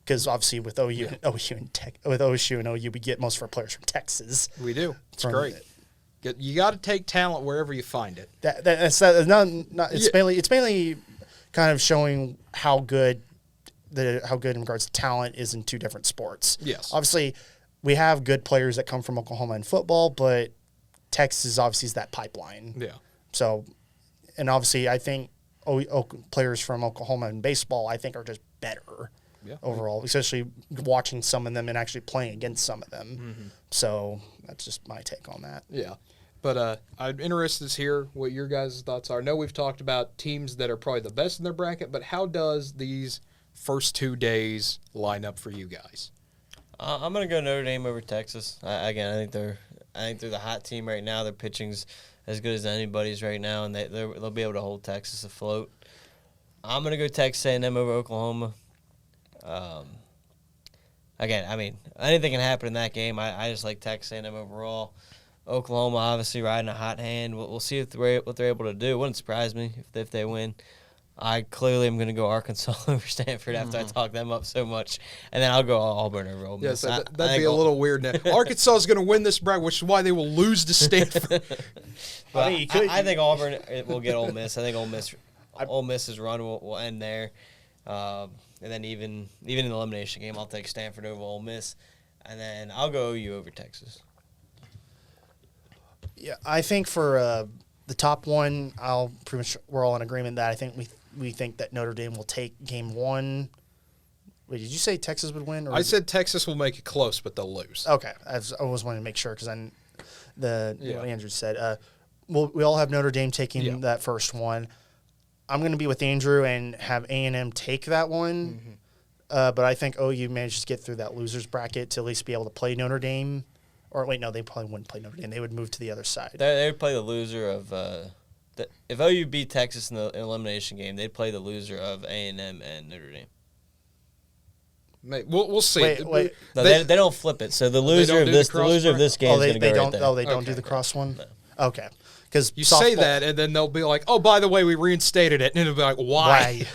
[SPEAKER 3] Because obviously with OSU and OU, we get most of our players from Texas.
[SPEAKER 1] We do. It's great. You got to take talent wherever you find it.
[SPEAKER 3] It's mainly kind of showing how good in regards to talent is in two different sports.
[SPEAKER 1] Yes.
[SPEAKER 3] Obviously, we have good players that come from Oklahoma in football, but Texas obviously is that pipeline.
[SPEAKER 1] Yeah.
[SPEAKER 3] So, and obviously, I think players from Oklahoma in baseball, I think, are just better overall, especially watching some of them and actually playing against some of them. So that's just my take on that.
[SPEAKER 1] Yeah. But I'm interested to hear what your guys' thoughts are. I know we've talked about teams that are probably the best in their bracket, but how does these first 2 days line up for you guys?
[SPEAKER 2] I'm gonna go Notre Dame over Texas. I think they're the hot team right now. Their pitching's as good as anybody's right now, and they'll be able to hold Texas afloat. I'm gonna go Texas A&M over Oklahoma. Again, I mean, anything can happen in that game. I just like Texas A&M overall. Oklahoma obviously riding a hot hand. We'll see what they're able to do. It wouldn't surprise me if they win. I clearly am going to go Arkansas over Stanford after I talk them up so much. And then I'll go Auburn over Ole Miss.
[SPEAKER 1] Yes, that'd be a little weird now. Arkansas is going to win this bracket, which is why they will lose to Stanford.
[SPEAKER 2] I think Auburn will get Ole Miss. I think Ole Miss's run will end there. And then even in the elimination game, I'll take Stanford over Ole Miss. And then I'll go OU over Texas.
[SPEAKER 3] Yeah, I think for the top one, we're all in agreement that I think we think that Notre Dame will take game one. Wait, did you say Texas would win?
[SPEAKER 1] I said Texas will make it close, but they'll lose.
[SPEAKER 3] Okay, I was wanting to make sure because what Andrew said. We all have Notre Dame taking that first one. I'm going to be with Andrew and have A&M take that one. But I think OU managed to get through that losers bracket to at least be able to play Notre Dame. Or wait, no, they probably wouldn't play Notre Dame. They would move to the other side.
[SPEAKER 2] They would play the loser of if OU beat Texas in the elimination game, they'd play the loser of A&M and Notre Dame.
[SPEAKER 1] We'll see.
[SPEAKER 2] Wait. No, they don't flip it. So the loser of this game is going to go right there.
[SPEAKER 3] Oh, they don't do the cross one?
[SPEAKER 2] No.
[SPEAKER 3] Okay. Because
[SPEAKER 1] you say that, and then they'll be like, "Oh, by the way, we reinstated it," and it'll be like, "Why?"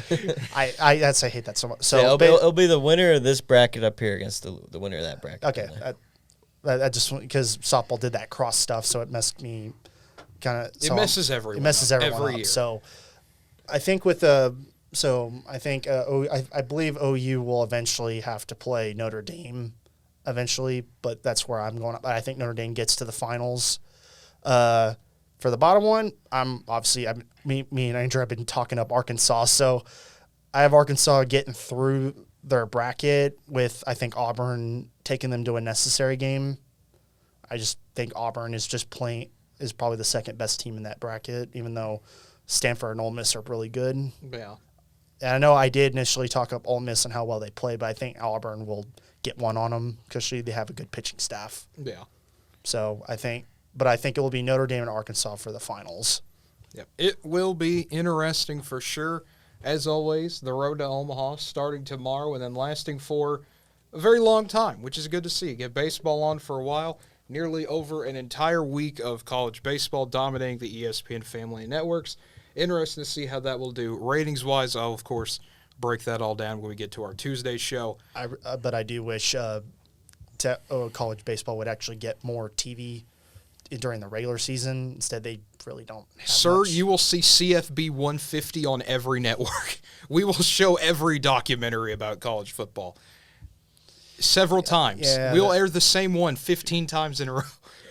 [SPEAKER 3] I hate that so much. So
[SPEAKER 2] it'll be the winner of this bracket up here against the winner of that bracket.
[SPEAKER 3] Okay. I just because softball did that cross stuff, so it messed me kind of.
[SPEAKER 1] It messes everyone.
[SPEAKER 3] It messes everyone
[SPEAKER 1] every
[SPEAKER 3] up.
[SPEAKER 1] Year.
[SPEAKER 3] So, I think I believe OU will eventually have to play Notre Dame, eventually, but that's where I'm going. I think Notre Dame gets to the finals. For the bottom one, me and Andrew have been talking up Arkansas, so I have Arkansas getting through their bracket with, I think, Auburn taking them to a necessary game. I just think Auburn is probably the second best team in that bracket, even though Stanford and Ole Miss are really good.
[SPEAKER 1] Yeah.
[SPEAKER 3] And I know I did initially talk up Ole Miss and how well they play, but I think Auburn will get one on them because they have a good pitching staff.
[SPEAKER 1] Yeah.
[SPEAKER 3] So I think it will be Notre Dame and Arkansas for the finals.
[SPEAKER 1] Yep. It will be interesting for sure. As always, the road to Omaha starting tomorrow and then lasting for a very long time, which is good to see. Get baseball on for a while, nearly over an entire week of college baseball dominating the ESPN family of networks. Interesting to see how that will do. Ratings-wise, I'll, of course, break that all down when we get to our Tuesday show.
[SPEAKER 3] But I do wish college baseball would actually get more TV during the regular season. Instead, they really don't have
[SPEAKER 1] Sir,
[SPEAKER 3] much.
[SPEAKER 1] You will see CFB 150 on every network. We will show every documentary about college football several times.
[SPEAKER 3] Yeah,
[SPEAKER 1] we'll air the same one 15 times in a row.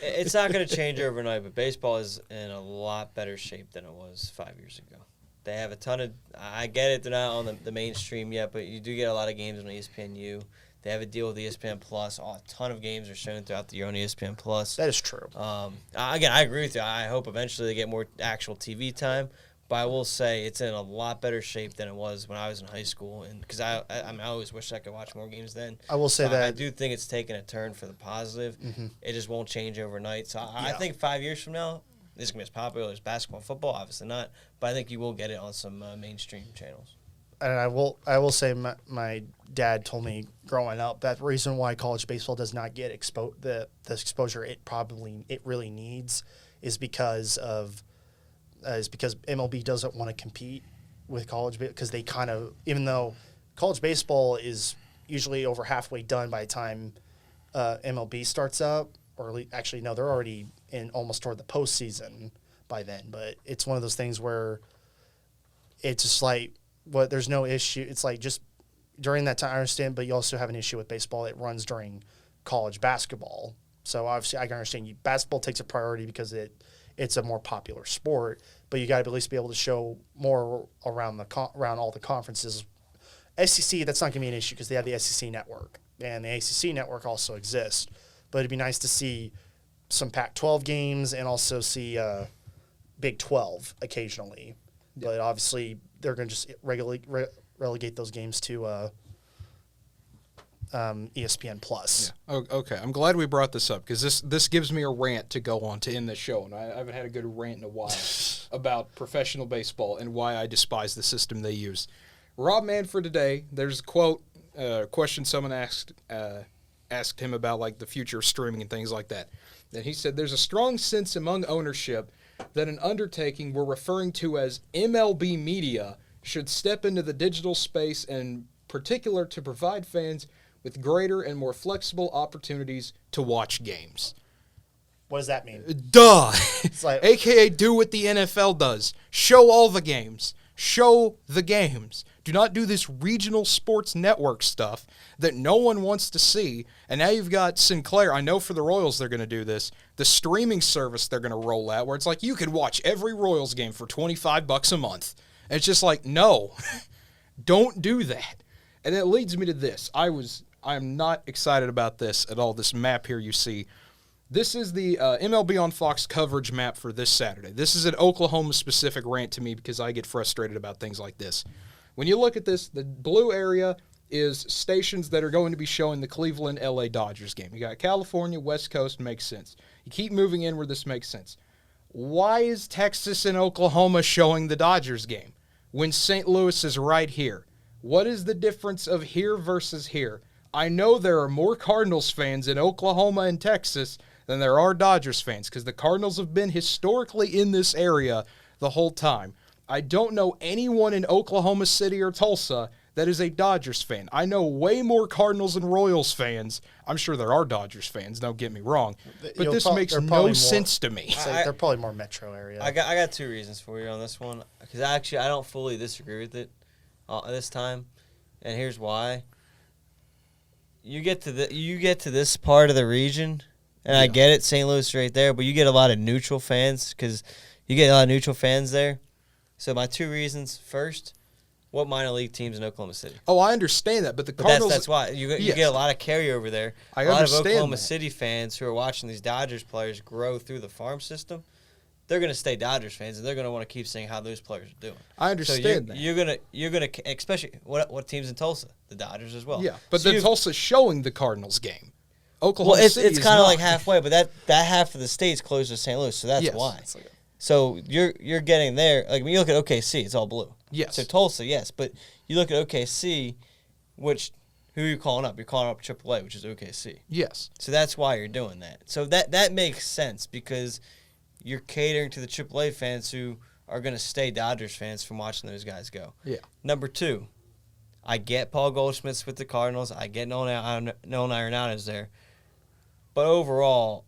[SPEAKER 2] It's not going to change overnight, but baseball is in a lot better shape than it was 5 years ago. They have a ton of – I get it, they're not on the mainstream yet, but you do get a lot of games on ESPNU. They have a deal with ESPN Plus. A ton of games are shown throughout the year on ESPN Plus.
[SPEAKER 3] That is true.
[SPEAKER 2] Again, I agree with you. I hope eventually they get more actual TV time. But I will say it's in a lot better shape than it was when I was in high school, and because I always wish I could watch more games then.
[SPEAKER 3] I will say that
[SPEAKER 2] I do think it's taken a turn for the positive.
[SPEAKER 3] Mm-hmm.
[SPEAKER 2] It just won't change overnight. So I think 5 years from now, this is gonna be as popular as basketball and football. Obviously not, but I think you will get it on some mainstream channels.
[SPEAKER 3] and I will say my dad told me growing up that the reason why college baseball does not get the exposure it really needs is because MLB doesn't want to compete with college because they kind of, even though college baseball is usually over halfway done by the time MLB starts up, or actually no, they're already in almost toward the postseason by then. But it's one of those things where it's just like, there's no issue. It's like just during that time, I understand, but you also have an issue with baseball. It runs during college basketball. So obviously I can understand basketball takes a priority because it's a more popular sport, but you got to at least be able to show more around around all the conferences. SEC, that's not going to be an issue because they have the SEC network, and the ACC network also exists. But it'd be nice to see some Pac-12 games and also see Big 12 occasionally. Yeah. But obviously they're going to just relegate those games to ESPN Plus.
[SPEAKER 1] Yeah. Oh, okay. I'm glad we brought this up because this gives me a rant to go on to end this show, and I haven't had a good rant in a while about professional baseball and why I despise the system they use. Rob Manfred today, there's a quote, question someone asked him about like the future of streaming and things like that. And he said, there's a strong sense among ownership that an undertaking we're referring to as MLB Media should step into the digital space, in particular to provide fans with greater and more flexible opportunities to watch games.
[SPEAKER 3] What does that mean?
[SPEAKER 1] Duh!
[SPEAKER 3] It's like,
[SPEAKER 1] AKA do what the NFL does. Show all the games. Show the games. Do not do this regional sports network stuff that no one wants to see. And now you've got Sinclair. I know for the Royals they're going to do this. The streaming service they're going to roll out where it's like you can watch every Royals game for $25 a month. And it's just like, no, don't do that. And it leads me to this. I'm not excited about this at all, this map here you see. This is the MLB on Fox coverage map for this Saturday. This is an Oklahoma-specific rant to me because I get frustrated about things like this. When you look at this, the blue area is stations that are going to be showing the Cleveland-LA Dodgers game. You got California, West Coast, makes sense. You keep moving in where this makes sense. Why is Texas and Oklahoma showing the Dodgers game when St. Louis is right here? What is the difference of here versus here? I know there are more Cardinals fans in Oklahoma and Texas than there are Dodgers fans because the Cardinals have been historically in this area the whole time. I don't know anyone in Oklahoma City or Tulsa that is a Dodgers fan. I know way more Cardinals and Royals fans. I'm sure there are Dodgers fans, don't get me wrong. But this makes no sense to me.
[SPEAKER 3] They're probably more metro area.
[SPEAKER 2] I got two reasons for you on this one because actually I don't fully disagree with it this time, and here's why. You get to this part of the region, and yeah. I get it, St. Louis right there, but you get a lot of neutral fans because you get a lot of neutral fans there. So my two reasons: first, what minor league teams in Oklahoma City?
[SPEAKER 1] Oh, I understand that, but the Cardinals.
[SPEAKER 2] That's why you get a lot of carryover there.
[SPEAKER 1] I
[SPEAKER 2] a lot
[SPEAKER 1] understand
[SPEAKER 2] of Oklahoma
[SPEAKER 1] that.
[SPEAKER 2] City fans who are watching these Dodgers players grow through the farm system. They're going to stay Dodgers fans, and they're going to want to keep seeing how those players are doing.
[SPEAKER 1] I understand
[SPEAKER 2] that. You're gonna, especially what teams in Tulsa, the Dodgers as well.
[SPEAKER 1] Yeah, but so Tulsa's showing the Cardinals game. Oklahoma City
[SPEAKER 2] it's kind of like halfway, but that half of the state's close to St. Louis, so that's why. So you're getting there. Like when you look at OKC, it's all blue.
[SPEAKER 1] Yes.
[SPEAKER 2] So Tulsa, yes, but you look at OKC, who are you calling up? You're calling up AAA, which is OKC.
[SPEAKER 1] Yes.
[SPEAKER 2] So that's why you're doing that. So that makes sense because you're catering to the AAA fans who are going to stay Dodgers fans from watching those guys go.
[SPEAKER 1] Yeah.
[SPEAKER 2] Number two, I get Paul Goldschmidt's with the Cardinals. I get Nolan Arenado's there. But overall,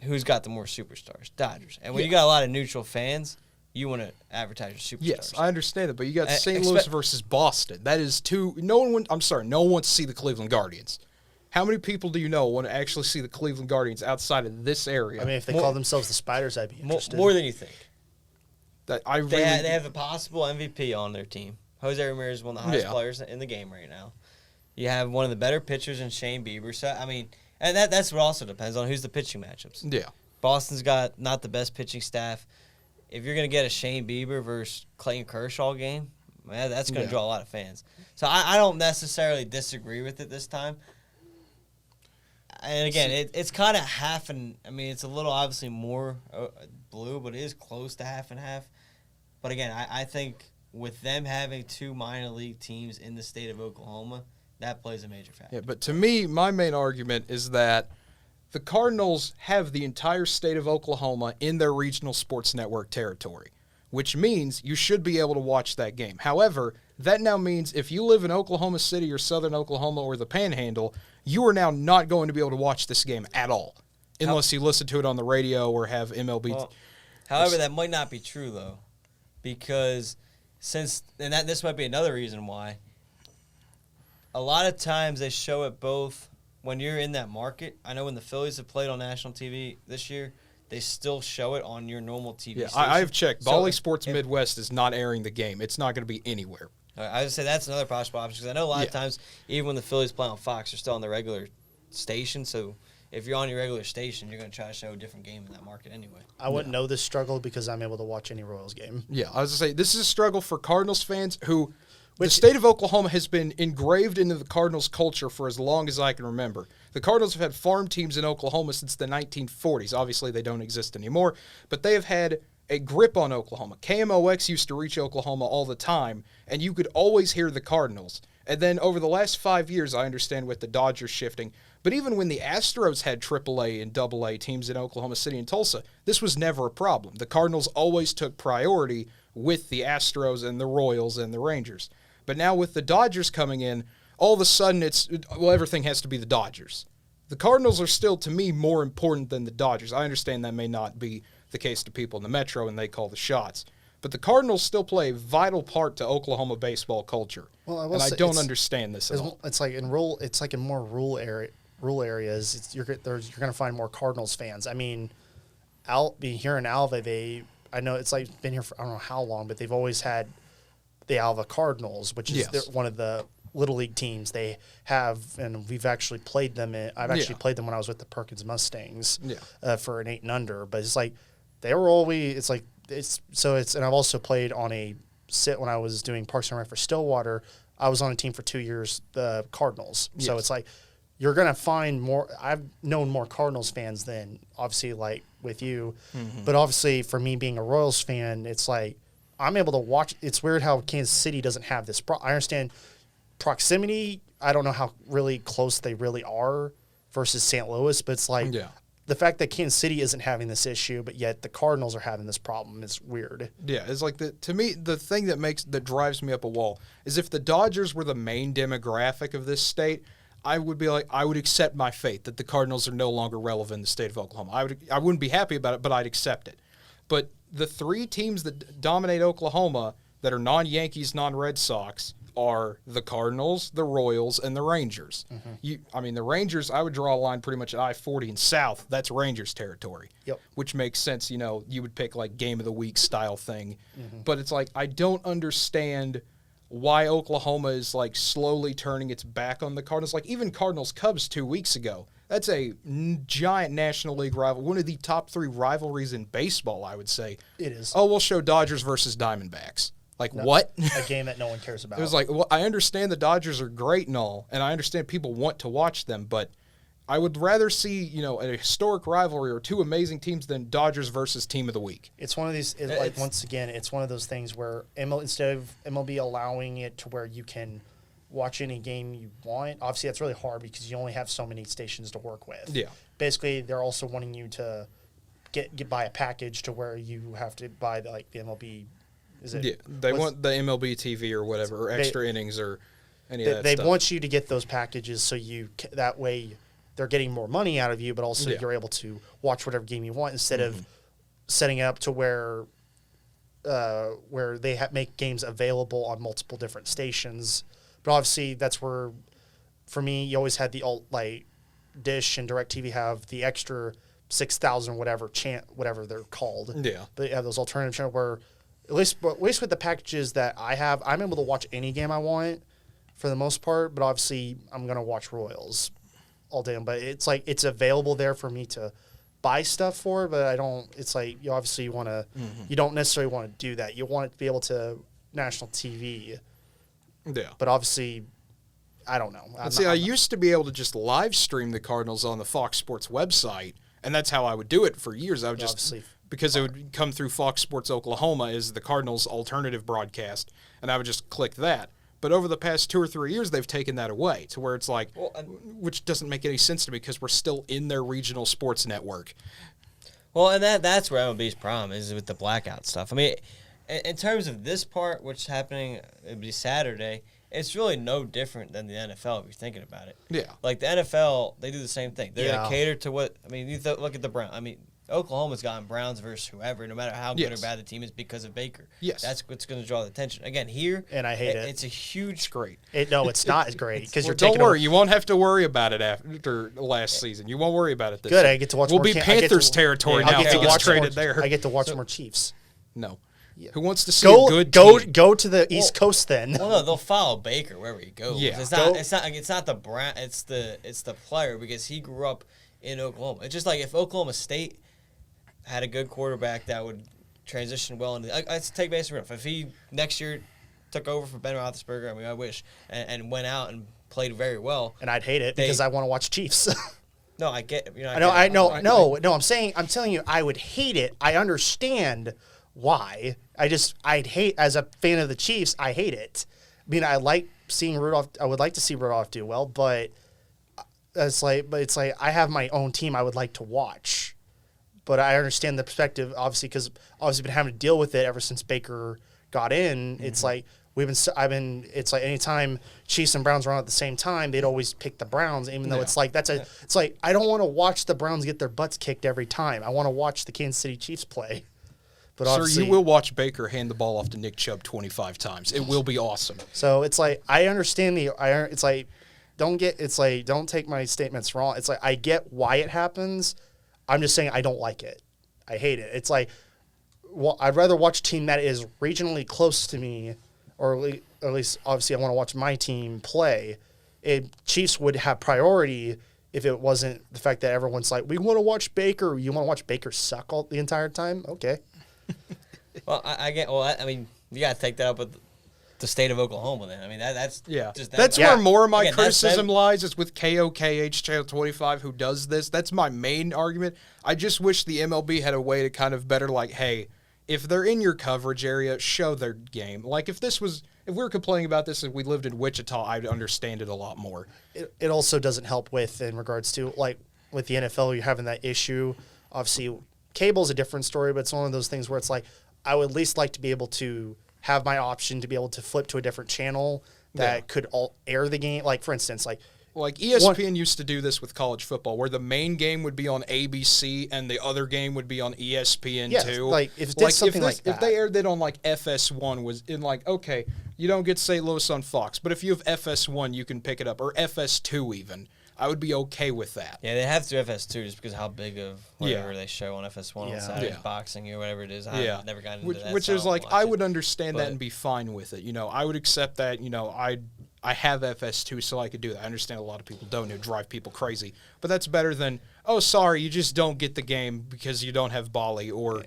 [SPEAKER 2] who's got the more superstars? Dodgers. And when you got a lot of neutral fans, you want to advertise your superstars.
[SPEAKER 1] Yes, I understand it, but you got St. Louis versus Boston. That is no one wants to see the Cleveland Guardians. How many people do you know want to actually see the Cleveland Guardians outside of this area?
[SPEAKER 3] I mean, if they call themselves the Spiders, I'd be interested.
[SPEAKER 2] More than you think.
[SPEAKER 1] They
[SPEAKER 2] have a possible MVP on their team. Jose Ramirez is one of the highest players in the game right now. You have one of the better pitchers in Shane Bieber. So, I mean, and that's what also depends on who's the pitching matchups.
[SPEAKER 1] Yeah.
[SPEAKER 2] Boston's got not the best pitching staff. If you're going to get a Shane Bieber versus Clayton Kershaw game, man, that's going to draw a lot of fans. So I don't necessarily disagree with it this time. And again, it's kind of half and – I mean, it's a little obviously more blue, but it is close to half and half. But again, I think with them having 2 minor league teams in the state of Oklahoma, that plays a major factor.
[SPEAKER 1] Yeah, but to me, my main argument is that the Cardinals have the entire state of Oklahoma in their regional sports network territory, which means you should be able to watch that game. However, that now means if you live in Oklahoma City or southern Oklahoma or the Panhandle, you are now not going to be able to watch this game at all, unless you listen to it on the radio or have MLB.
[SPEAKER 2] Well, however, that might not be true, though, because this might be another reason why, a lot of times they show it both when you're in that market. I know when the Phillies have played on national TV this year, they still show it on your normal TV station.
[SPEAKER 1] I've checked. Bally Sports Midwest is not airing the game. It's not going to be anywhere.
[SPEAKER 2] I would say that's another possible option because I know a lot of times, even when the Phillies play on Fox, they're still on the regular station. So if you're on your regular station, you're going to try to show a different game in that market anyway.
[SPEAKER 3] I wouldn't know this struggle because I'm able to watch any Royals game.
[SPEAKER 1] Yeah, I was going to say, this is a struggle for Cardinals fans who the state of Oklahoma has been engraved into the Cardinals culture for as long as I can remember. The Cardinals have had farm teams in Oklahoma since the 1940s. Obviously, they don't exist anymore, but they have had a grip on Oklahoma. KMOX used to reach Oklahoma all the time, and you could always hear the Cardinals. And then over the last 5 years, I understand with the Dodgers shifting, but even when the Astros had AAA and AA teams in Oklahoma City and Tulsa, this was never a problem. The Cardinals always took priority with the Astros and the Royals and the Rangers. But now with the Dodgers coming in, all of a sudden everything has to be the Dodgers. The Cardinals are still, to me, more important than the Dodgers. I understand that may not be the case to people in the Metro and they call the shots. But the Cardinals still play a vital part to Oklahoma baseball culture.
[SPEAKER 3] Well,
[SPEAKER 1] I don't understand this at all.
[SPEAKER 3] It's like in more rural areas, you're going to find more Cardinals fans. I mean, here in Alva, I know it's like been here for I don't know how long, but they've always had the Alva Cardinals, which is one of the Little League teams they have, and we've actually played them. I've actually played them when I was with the Perkins Mustangs for an 8 and under. But it's like they were always. And I've also played on when I was doing Parks and Rec for Stillwater. I was on a team for 2 years, the Cardinals. Yes. So it's like you're gonna find more. I've known more Cardinals fans than obviously like with you, but obviously for me being a Royals fan, it's like I'm able to watch. It's weird how Kansas City doesn't have this. I understand proximity. I don't know how really close they really are versus St. Louis, but it's like the fact that Kansas City isn't having this issue, but yet the Cardinals are having this problem is weird.
[SPEAKER 1] Yeah, it's like to me the thing that drives me up a wall is if the Dodgers were the main demographic of this state, I would be like I would accept my fate that the Cardinals are no longer relevant in the state of Oklahoma. I wouldn't be happy about it, but I'd accept it. But the 3 teams that dominate Oklahoma that are non-Yankees, non-Red Sox are the Cardinals, the Royals, and the Rangers. The Rangers, I would draw a line pretty much at I-40 and south. That's Rangers territory, which makes sense. You know, you would pick like game of the week style thing. But it's like I don't understand why Oklahoma is like slowly turning its back on the Cardinals. Like even Cardinals-Cubs 2 weeks ago. That's a giant National League rival, one of the top 3 rivalries in baseball, I would say.
[SPEAKER 3] It is.
[SPEAKER 1] Oh, we'll show Dodgers versus Diamondbacks. Like, what?
[SPEAKER 3] A game that no one cares about.
[SPEAKER 1] It was like, well, I understand the Dodgers are great and all, and I understand people want to watch them, but I would rather see, a historic rivalry or 2 amazing teams than Dodgers versus Team of the Week.
[SPEAKER 3] It's one of these, once again, it's one of those things where instead of MLB allowing it to where you can watch any game you want, obviously that's really hard because you only have so many stations to work with.
[SPEAKER 1] Yeah.
[SPEAKER 3] Basically, they're also wanting you to buy a package to where you have to buy the MLB.
[SPEAKER 1] They want the MLB TV or whatever, or extra innings or any of that stuff.
[SPEAKER 3] They want you to get those packages so that way they're getting more money out of you, but also you're able to watch whatever game you want instead of setting it up to where they make games available on multiple different stations. But obviously that's where, for me, you always had the Dish and DirecTV have the extra 6,000 whatever they're called.
[SPEAKER 1] Yeah.
[SPEAKER 3] But you have those alternative channels where at least with the packages that I have, I'm able to watch any game I want for the most part, but obviously I'm going to watch Royals all day. But it's like it's available there for me to buy stuff for, but I don't. It's like you obviously want to. You don't necessarily want to do that. You want it to be able to national TV.
[SPEAKER 1] Yeah.
[SPEAKER 3] But obviously, I don't know.
[SPEAKER 1] I used to be able to just live stream the Cardinals on the Fox Sports website, and that's how I would do it for years. I would just because it would come through Fox Sports Oklahoma as the Cardinals' alternative broadcast, and I would just click that. But over the past 2 or 3 years, they've taken that away to where it's like, which doesn't make any sense to me because we're still in their regional sports network.
[SPEAKER 2] Well, and that's where MLB's problem is with the blackout stuff. I mean, in terms of this part, which is happening, it'd be Saturday, it's really no different than the NFL if you're thinking about it.
[SPEAKER 1] Yeah.
[SPEAKER 2] Like the NFL, they do the same thing. They're going to cater to what, I mean, look at the Browns. I mean, Oklahoma's gotten Browns versus whoever, no matter how good or bad the team is, because of Baker.
[SPEAKER 1] Yes.
[SPEAKER 2] That's what's going to draw the attention. Again, here,
[SPEAKER 3] and I hate it.
[SPEAKER 2] It's a huge.
[SPEAKER 1] It's great.
[SPEAKER 3] No, it's not as great because you're
[SPEAKER 1] don't
[SPEAKER 3] taking.
[SPEAKER 1] worry, you won't have to worry about it after last season. You won't worry about it this
[SPEAKER 3] Good,
[SPEAKER 1] year.
[SPEAKER 3] I get to watch.
[SPEAKER 1] We'll
[SPEAKER 3] more
[SPEAKER 1] be Panthers territory now if he gets traded there.
[SPEAKER 3] I get to watch more Chiefs.
[SPEAKER 1] No. Yeah. Who wants to see a good team?
[SPEAKER 3] Go to the East Coast then.
[SPEAKER 2] Well, no, they'll follow Baker wherever he goes.
[SPEAKER 1] Yeah.
[SPEAKER 2] It's not the brand. It's the player because he grew up in Oklahoma. It's just like if Oklahoma State had a good quarterback that would transition well into. Let's take Mason Rudolph. If he next year took over for Ben Roethlisberger, I mean, I wish, and went out and played very well.
[SPEAKER 3] And I'd hate it because I want to watch Chiefs.
[SPEAKER 2] No, I get. You know,
[SPEAKER 3] I'm telling you, I would hate it. I understand why. I'd hate, as a fan of the Chiefs, I hate it. I mean, I like seeing Rudolph. I would like to see Rudolph do well, but it's like I have my own team I would like to watch. But I understand the perspective, obviously, because been having to deal with it ever since Baker got in. Mm-hmm. It's like it's like anytime Chiefs and Browns were on at the same time, they'd always pick the Browns, even though it's like it's like I don't want to watch the Browns get their butts kicked every time. I want to watch the Kansas City Chiefs play. But
[SPEAKER 1] sir, you will watch Baker hand the ball off to Nick Chubb 25 times. It will be awesome.
[SPEAKER 3] So it's like I understand don't take my statements wrong. It's like I get why it happens. I'm just saying I don't like it. I hate it. It's like, well, I'd rather watch a team that is regionally close to me, or at least obviously I want to watch my team play. Chiefs would have priority if it wasn't the fact that everyone's like, we want to watch Baker. You want to watch Baker suck the entire time? Okay.
[SPEAKER 2] Well, I mean, you got to take that up with the state of Oklahoma then. I mean, that's
[SPEAKER 1] where more of my criticism lies is with KOKH Channel 25 who does this. That's my main argument. I just wish the MLB had a way to kind of better, like, hey, if they're in your coverage area, show their game. Like, if we were complaining about this and we lived in Wichita, I'd understand it a lot more.
[SPEAKER 3] It also doesn't help in regards to, like, with the NFL, you're having that issue. Obviously, cable's a different story, but it's one of those things where it's like, I would at least like to be able to have my option to be able to flip to a different channel that could air the game. Like, for instance, like
[SPEAKER 1] ESPN used to do this with college football, where the main game would be on ABC and the other game would be on ESPN too.
[SPEAKER 3] Like if they
[SPEAKER 1] aired it on like FS1 was in like, okay, you don't get St. Louis on Fox, but if you have FS1, you can pick it up, or FS2 even. I would be okay with that.
[SPEAKER 2] Yeah, they have to FS2 just because of how big of whatever they show on FS1 on Saturday, boxing or whatever it is. I've never gotten into that.
[SPEAKER 1] Which is like, I would understand that and be fine with it. You know, I would accept that. You know, I have FS2 so I could do that. I understand a lot of people don't. It would drive people crazy. But that's better than, oh, sorry, you just don't get the game because you don't have Bali, or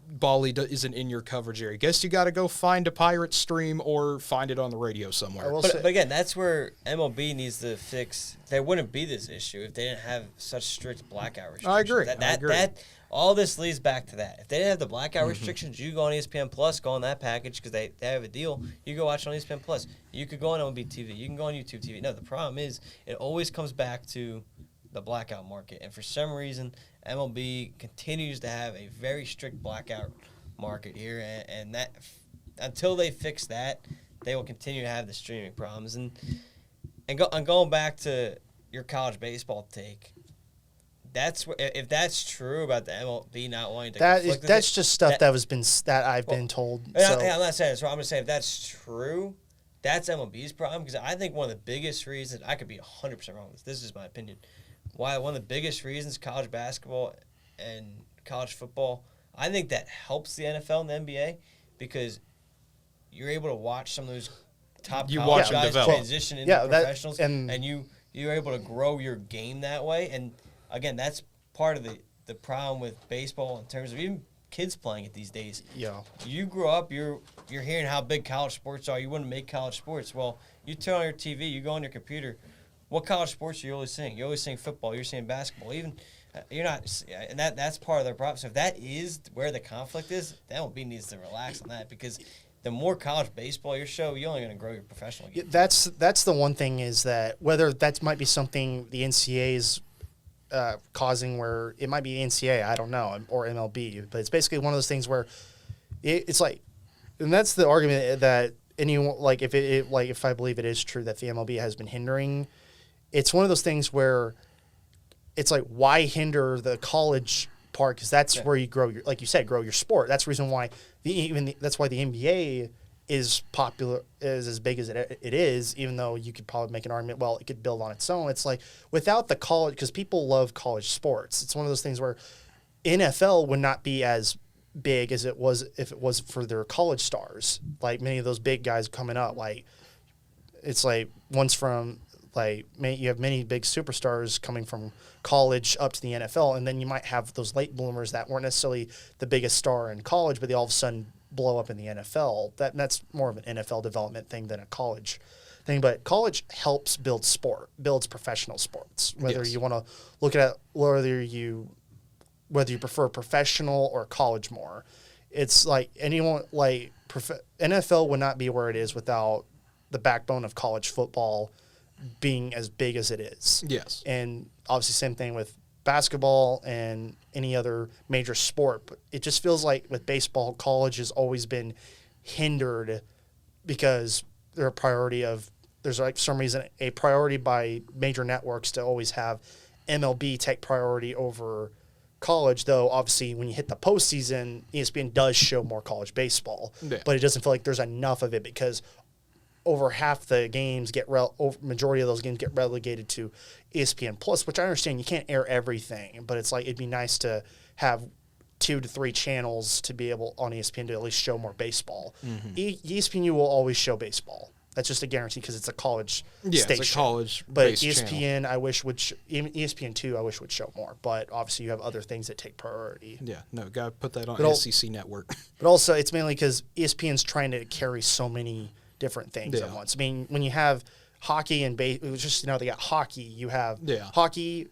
[SPEAKER 1] Bali isn't in your coverage area. Guess you got to go find a pirate stream or find it on the radio somewhere.
[SPEAKER 2] But again, that's where MLB needs to fix. There wouldn't be this issue if they didn't have such strict blackout restrictions.
[SPEAKER 1] I agree.
[SPEAKER 2] All this leads back to that. If they didn't have the blackout restrictions, you go on ESPN Plus, go on that package because they have a deal. You go watch it on ESPN Plus. You could go on MLB TV. You can go on YouTube TV. No, the problem is it always comes back to the blackout market. And for some reason, MLB continues to have a very strict blackout market here. And that until they fix that, they will continue to have the streaming problems. And going back to your college baseball take, if that's true about the MLB not wanting to
[SPEAKER 3] that's just stuff that I've been told.
[SPEAKER 2] I'm not saying it's wrong. I'm just saying if that's true, that's MLB's problem, because I think one of the biggest reasons, I could be 100% wrong with this. This is my opinion. Why one of the biggest reasons college basketball and college football, I think that helps the NFL and the NBA, because you're able to watch some of those top college guys transition into professionals, and you're able to grow your game that way. And again, that's part of the problem with baseball in terms of even kids playing it these days.
[SPEAKER 3] Yeah.
[SPEAKER 2] You grow up, you're hearing how big college sports are. You want to make college sports. Well, you turn on your TV, you go on your computer. What college sports are you always seeing? You're always seeing football. You're seeing basketball. Even You're not, and that's part of their problem. So if that is where the conflict is, then MLB needs to relax on that because the more college baseball you show, you're only going to grow your professional game.
[SPEAKER 3] That's the one thing is that whether that might be something the NCAA is causing, where it might be NCAA, I don't know, or MLB, but it's basically one of those things where it's like, and that's the argument that anyone like if I believe it is true that the MLB has been hindering, it's one of those things where. It's like, why hinder the college part? Because that's where you grow your, like you said, grow your sport. That's the reason why that's why the NBA is popular, is as big as it is. Even though you could probably make an argument, well, it could build on its own. It's like without the college, because people love college sports. It's one of those things where NFL would not be as big as it was if it was for their college stars. Like many of those big guys coming up, like it's like one's from. Like you have many big superstars coming from college up to the NFL, and then you might have those late bloomers that weren't necessarily the biggest star in college, but they all of a sudden blow up in the NFL. That's more of an NFL development thing than a college thing. But college helps builds professional sports. Whether you want to look at whether you prefer professional or college more, it's like NFL would not be where it is without the backbone of college football being as big as it is.
[SPEAKER 1] Yes.
[SPEAKER 3] And obviously same thing with basketball and any other major sport. But it just feels like with baseball, college has always been hindered because there's like for some reason a priority by major networks to always have MLB take priority over college, though obviously when you hit the postseason, ESPN does show more college baseball. Yeah. But it doesn't feel like there's enough of it because over half the games majority of those games get relegated to ESPN Plus, which I understand you can't air everything, but it's like it'd be nice to have 2 to 3 channels to be able on ESPN to at least show more baseball. Mm-hmm. ESPNU will always show baseball. That's just a guarantee because it's a college station.
[SPEAKER 1] It's a college.
[SPEAKER 3] But ESPN, I wish ESPN2, I wish would show more. But obviously, you have other things that take priority.
[SPEAKER 1] Yeah, no, gotta put that on SEC Network.
[SPEAKER 3] But also, it's mainly because ESPN's trying to carry so many different things at once. I mean, when you have hockey and they got hockey. You have hockey,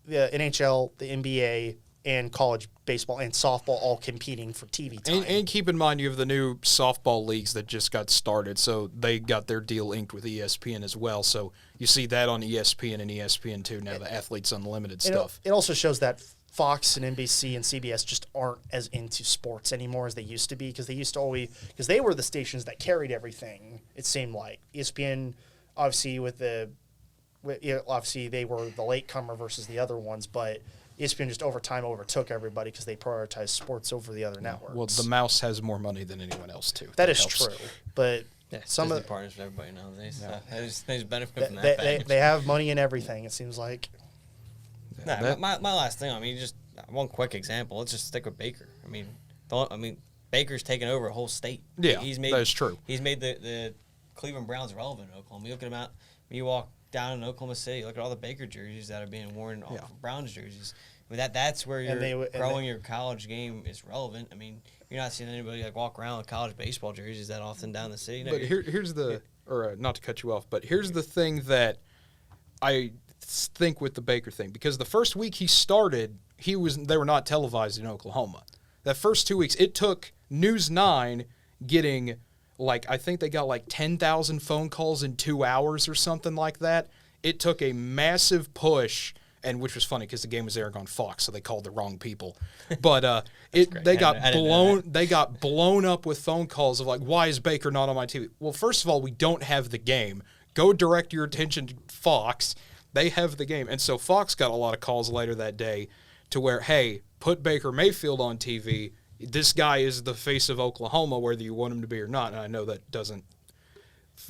[SPEAKER 3] the NHL, the NBA, and college baseball and softball all competing for TV time.
[SPEAKER 1] And keep in mind, you have the new softball leagues that just got started, so they got their deal inked with ESPN as well. So you see that on ESPN and ESPN2 now, the Athletes Unlimited stuff.
[SPEAKER 3] It also shows that Fox and NBC and CBS just aren't as into sports anymore as they used to be because they were the stations that carried everything. It seemed like ESPN, obviously obviously they were the latecomer versus the other ones, but ESPN just over time overtook everybody because they prioritized sports over the other networks.
[SPEAKER 1] Well, the mouse has more money than anyone else too.
[SPEAKER 3] That is true, but
[SPEAKER 2] some of the partners for everybody nowadays. So they just benefit from that.
[SPEAKER 3] They have money in everything. It seems like.
[SPEAKER 2] My last thing. I mean, just one quick example. Let's just stick with Baker. I mean, Baker's taken over a whole state.
[SPEAKER 1] Yeah, that's true.
[SPEAKER 2] He's made the Cleveland Browns relevant in Oklahoma. You look at them out. You walk down in Oklahoma City. Look at all the Baker jerseys that are being worn off of Browns jerseys. I mean, that's where you're growing your college game is relevant. I mean, you're not seeing anybody walk around with college baseball jerseys that often down the city.
[SPEAKER 1] But here's not to cut you off, but here's the thing that I think with the Baker thing, because the first week he started, they were not televised in Oklahoma. That first 2 weeks, it took News 9 getting I think they got 10,000 phone calls in 2 hours or something like that. It took a massive push, and which was funny because the game was airing on Fox, so they called the wrong people. But they got blown up with phone calls of why is Baker not on my TV? Well, first of all, we don't have the game. Go direct your attention to Fox. They have the game. And so Fox got a lot of calls later that day to where, hey, put Baker Mayfield on TV. This guy is the face of Oklahoma, whether you want him to be or not. And I know that doesn't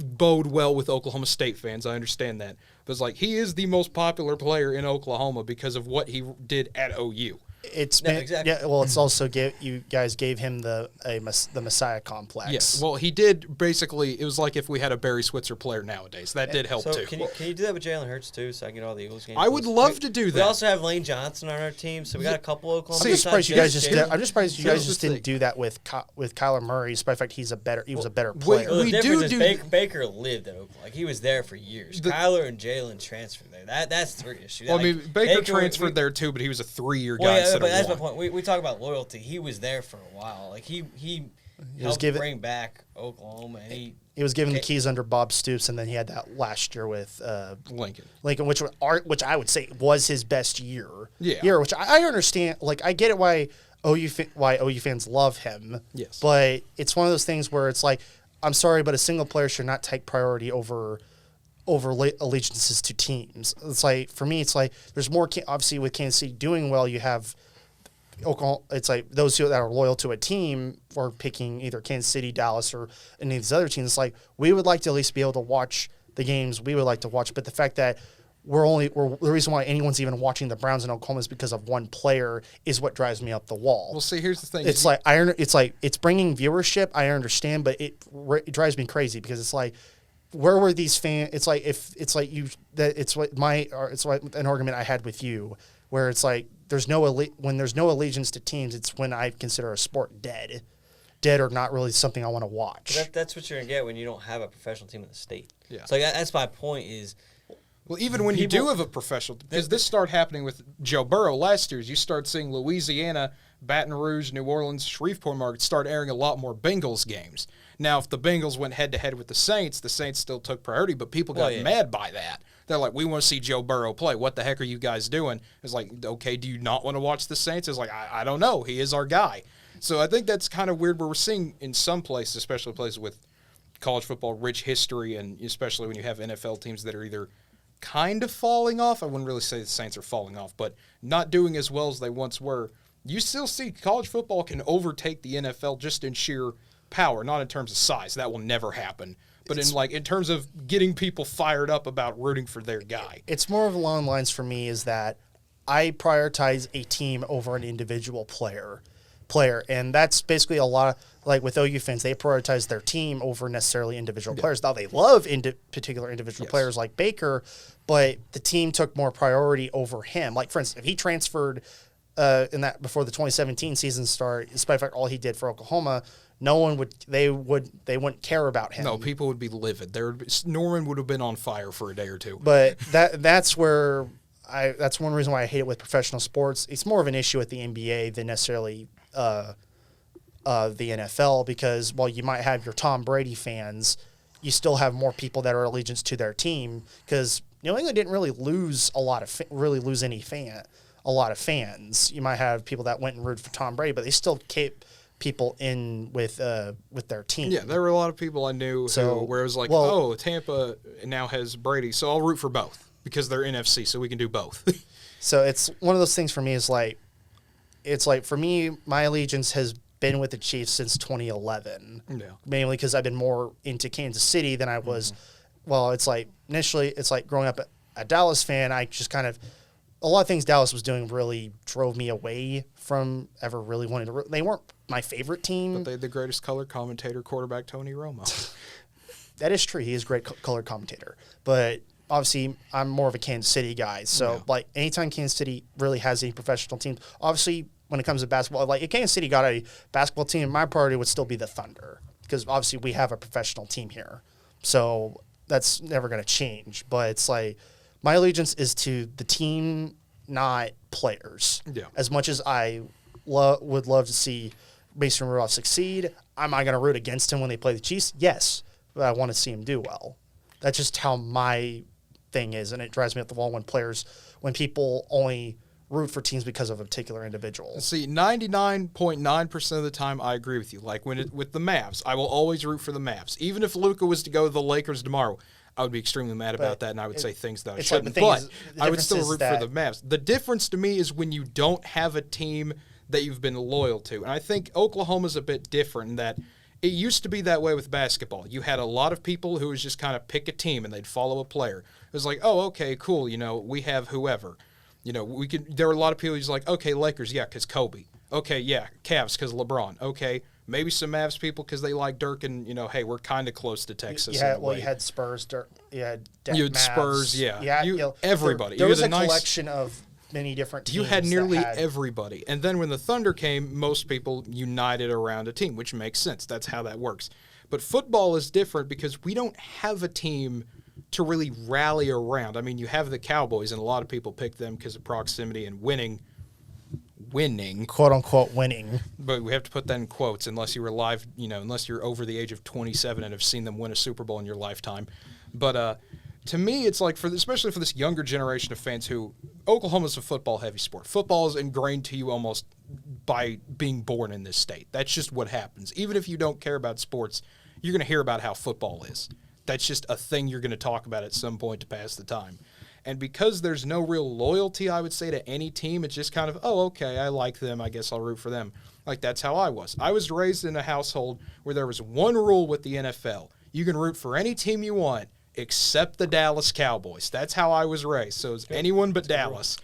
[SPEAKER 1] bode well with Oklahoma State fans. I understand that. But it's he is the most popular player in Oklahoma because of what he did at OU.
[SPEAKER 3] It's
[SPEAKER 2] No,
[SPEAKER 3] been,
[SPEAKER 2] exactly.
[SPEAKER 3] yeah. Well, it's also you guys gave him the Messiah complex.
[SPEAKER 1] Yes. Well, he did basically. It was like if we had a Barry Switzer player nowadays. That did help
[SPEAKER 2] so
[SPEAKER 1] too.
[SPEAKER 2] Can you do that with Jalen Hurts too, so I can get all the Eagles games?
[SPEAKER 1] I would love to do that.
[SPEAKER 2] We also have Lane Johnson on our team, so we got a couple of Oklahoma.
[SPEAKER 3] I'm just surprised you guys just. I'm just surprised you guys
[SPEAKER 1] Here's
[SPEAKER 3] just
[SPEAKER 1] the
[SPEAKER 3] didn't
[SPEAKER 1] thing.
[SPEAKER 3] do that with Kyler Murray, despite the fact he was a better player.
[SPEAKER 2] Well, the
[SPEAKER 1] We
[SPEAKER 2] difference
[SPEAKER 1] do
[SPEAKER 2] is Baker lived at Oklahoma. Like he was there for years. Kyler and Jalen transferred there. That's the issue.
[SPEAKER 1] Well, I mean,
[SPEAKER 2] Like,
[SPEAKER 1] Baker transferred there too, but he was a 3-year guy instead
[SPEAKER 2] but
[SPEAKER 1] of
[SPEAKER 2] that's
[SPEAKER 1] 1.
[SPEAKER 2] my point. We talk about loyalty. He was there for a while. Like he helped bring back Oklahoma, and he
[SPEAKER 3] was given the keys under Bob Stoops, and then he had that last year with
[SPEAKER 1] Lincoln,
[SPEAKER 3] which I would say was his best year.
[SPEAKER 1] Yeah.
[SPEAKER 3] Which I understand. Like I get it why OU fans love him.
[SPEAKER 1] Yes.
[SPEAKER 3] But it's one of those things where it's like, I'm sorry, but a single player should not take priority over allegiances to teams. It's like, for me, it's like there's more. Obviously, with Kansas City doing well, you have Oklahoma. It's like those that are loyal to a team or picking either Kansas City, Dallas, or any of these other teams. It's like we would like to at least be able to watch the games we would like to watch. But the fact that the reason why anyone's even watching the Browns in Oklahoma is because of one player is what drives me up the wall.
[SPEAKER 1] Well, see, here's the thing.
[SPEAKER 3] It's like it's bringing viewership. I understand, but it drives me crazy because it's like, where were these fans? It's like it's like an argument I had with you where it's like when there's no allegiance to teams, it's when I consider a sport dead or not really something I want to watch.
[SPEAKER 2] That's what you're gonna get when you don't have a professional team in the state.
[SPEAKER 1] Yeah.
[SPEAKER 2] So that's my point. Is
[SPEAKER 1] well, even when you do have a professional, because this started happening with Joe Burrow last year, you start seeing Louisiana, Baton Rouge, New Orleans, Shreveport markets start airing a lot more Bengals games. Now, if the Bengals went head-to-head with the Saints still took priority, but people got mad by that. They're like, we want to see Joe Burrow play. What the heck are you guys doing? It's like, okay, do you not want to watch the Saints? It's like, I don't know. He is our guy. So I think that's kind of weird, but we're seeing in some places, especially places with college football rich history, and especially when you have NFL teams that are either kind of falling off. I wouldn't really say the Saints are falling off, but not doing as well as they once were. You still see college football can overtake the NFL just in sheer power, not in terms of size. That will never happen. But in terms of getting people fired up about rooting for their guy.
[SPEAKER 3] It's more of along the lines for me is that I prioritize a team over an individual player. And that's basically a lot of, like with OU fans, they prioritize their team over necessarily individual players. Now they love particular individual players like Baker, but the team took more priority over him. Like for instance, if he transferred before the 2017 season started, despite the fact all he did for Oklahoma, they wouldn't care about him.
[SPEAKER 1] No, people would be livid. Norman would have been on fire for a day or two.
[SPEAKER 3] But that's one reason why I hate it with professional sports. It's more of an issue with the NBA than necessarily the NFL, because while you might have your Tom Brady fans, you still have more people that are allegiance to their team, because New England didn't really lose a lot of fans. You might have people that went and rooted for Tom Brady, but they still kept people in with their team.
[SPEAKER 1] Yeah, there were a lot of people I knew where it was like, Tampa now has Brady, so I'll root for both because they're NFC, so we can do both.
[SPEAKER 3] So it's one of those things for me is like, it's like for me, my allegiance has been with the Chiefs since 2011. Yeah. Mainly because I've been more into Kansas City than I was. Well, it's like initially, it's like growing up a Dallas fan, I just kind of, a lot of things Dallas was doing really drove me away from ever really wanting to root. They weren't my favorite team.
[SPEAKER 1] But they had the greatest color commentator, quarterback Tony Romo.
[SPEAKER 3] That is true. He is a great color commentator. But obviously, I'm more of a Kansas City guy. So, like, anytime Kansas City really has any professional teams, obviously, when it comes to basketball, like, if Kansas City got a basketball team, my priority would still be the Thunder, because obviously we have a professional team here. So, that's never going to change. But it's like, my allegiance is to the team, not players. Yeah. As much as I would love to see Mason Rudolph succeed, am I going to root against him when they play the Chiefs? Yes, but I want to see him do well. That's just how my thing is, and it drives me up the wall when people only root for teams because of a particular individual.
[SPEAKER 1] See, 99.9% of the time, I agree with you. Like with the Mavs, I will always root for the Mavs. Even if Luka was to go to the Lakers tomorrow, I would be extremely mad about that, and I would say things that I shouldn't. But I would still root for the Mavs. The difference to me is when you don't have a team that you've been loyal to. And I think Oklahoma's a bit different in that it used to be that way with basketball. You had a lot of people who was just kind of pick a team and they'd follow a player. It was like, oh, okay, cool, we have whoever. There were a lot of people who's like, okay, Lakers, yeah, because Kobe. Okay, yeah, Cavs because LeBron. Okay, maybe some Mavs people because they like Dirk and, hey, we're kind of close to Texas.
[SPEAKER 3] You had Spurs, Dirk, you had Mavs.
[SPEAKER 1] Spurs, yeah. Everybody.
[SPEAKER 3] There was a collection of many different teams.
[SPEAKER 1] You had nearly everybody. And then when the Thunder came, most people united around a team, which makes sense. That's how that works. But football is different because we don't have a team to really rally around. I mean, you have the Cowboys, and a lot of people pick them because of proximity and winning,
[SPEAKER 3] quote unquote winning.
[SPEAKER 1] But we have to put that in quotes unless you were live, unless you're over the age of 27 and have seen them win a Super Bowl in your lifetime. But to me, it's like especially for this younger generation of fans who Oklahoma's a football heavy sport. Football is ingrained to you almost by being born in this state. That's just what happens. Even if you don't care about sports, you're going to hear about how football is. That's just a thing you're going to talk about at some point to pass the time. And because there's no real loyalty, I would say, to any team, it's just kind of, oh, okay, I like them, I guess I'll root for them. Like, that's how I was. I was raised in a household where there was one rule with the NFL. You can root for any team you want except the Dallas Cowboys. That's how I was raised. So it was anyone but Dallas.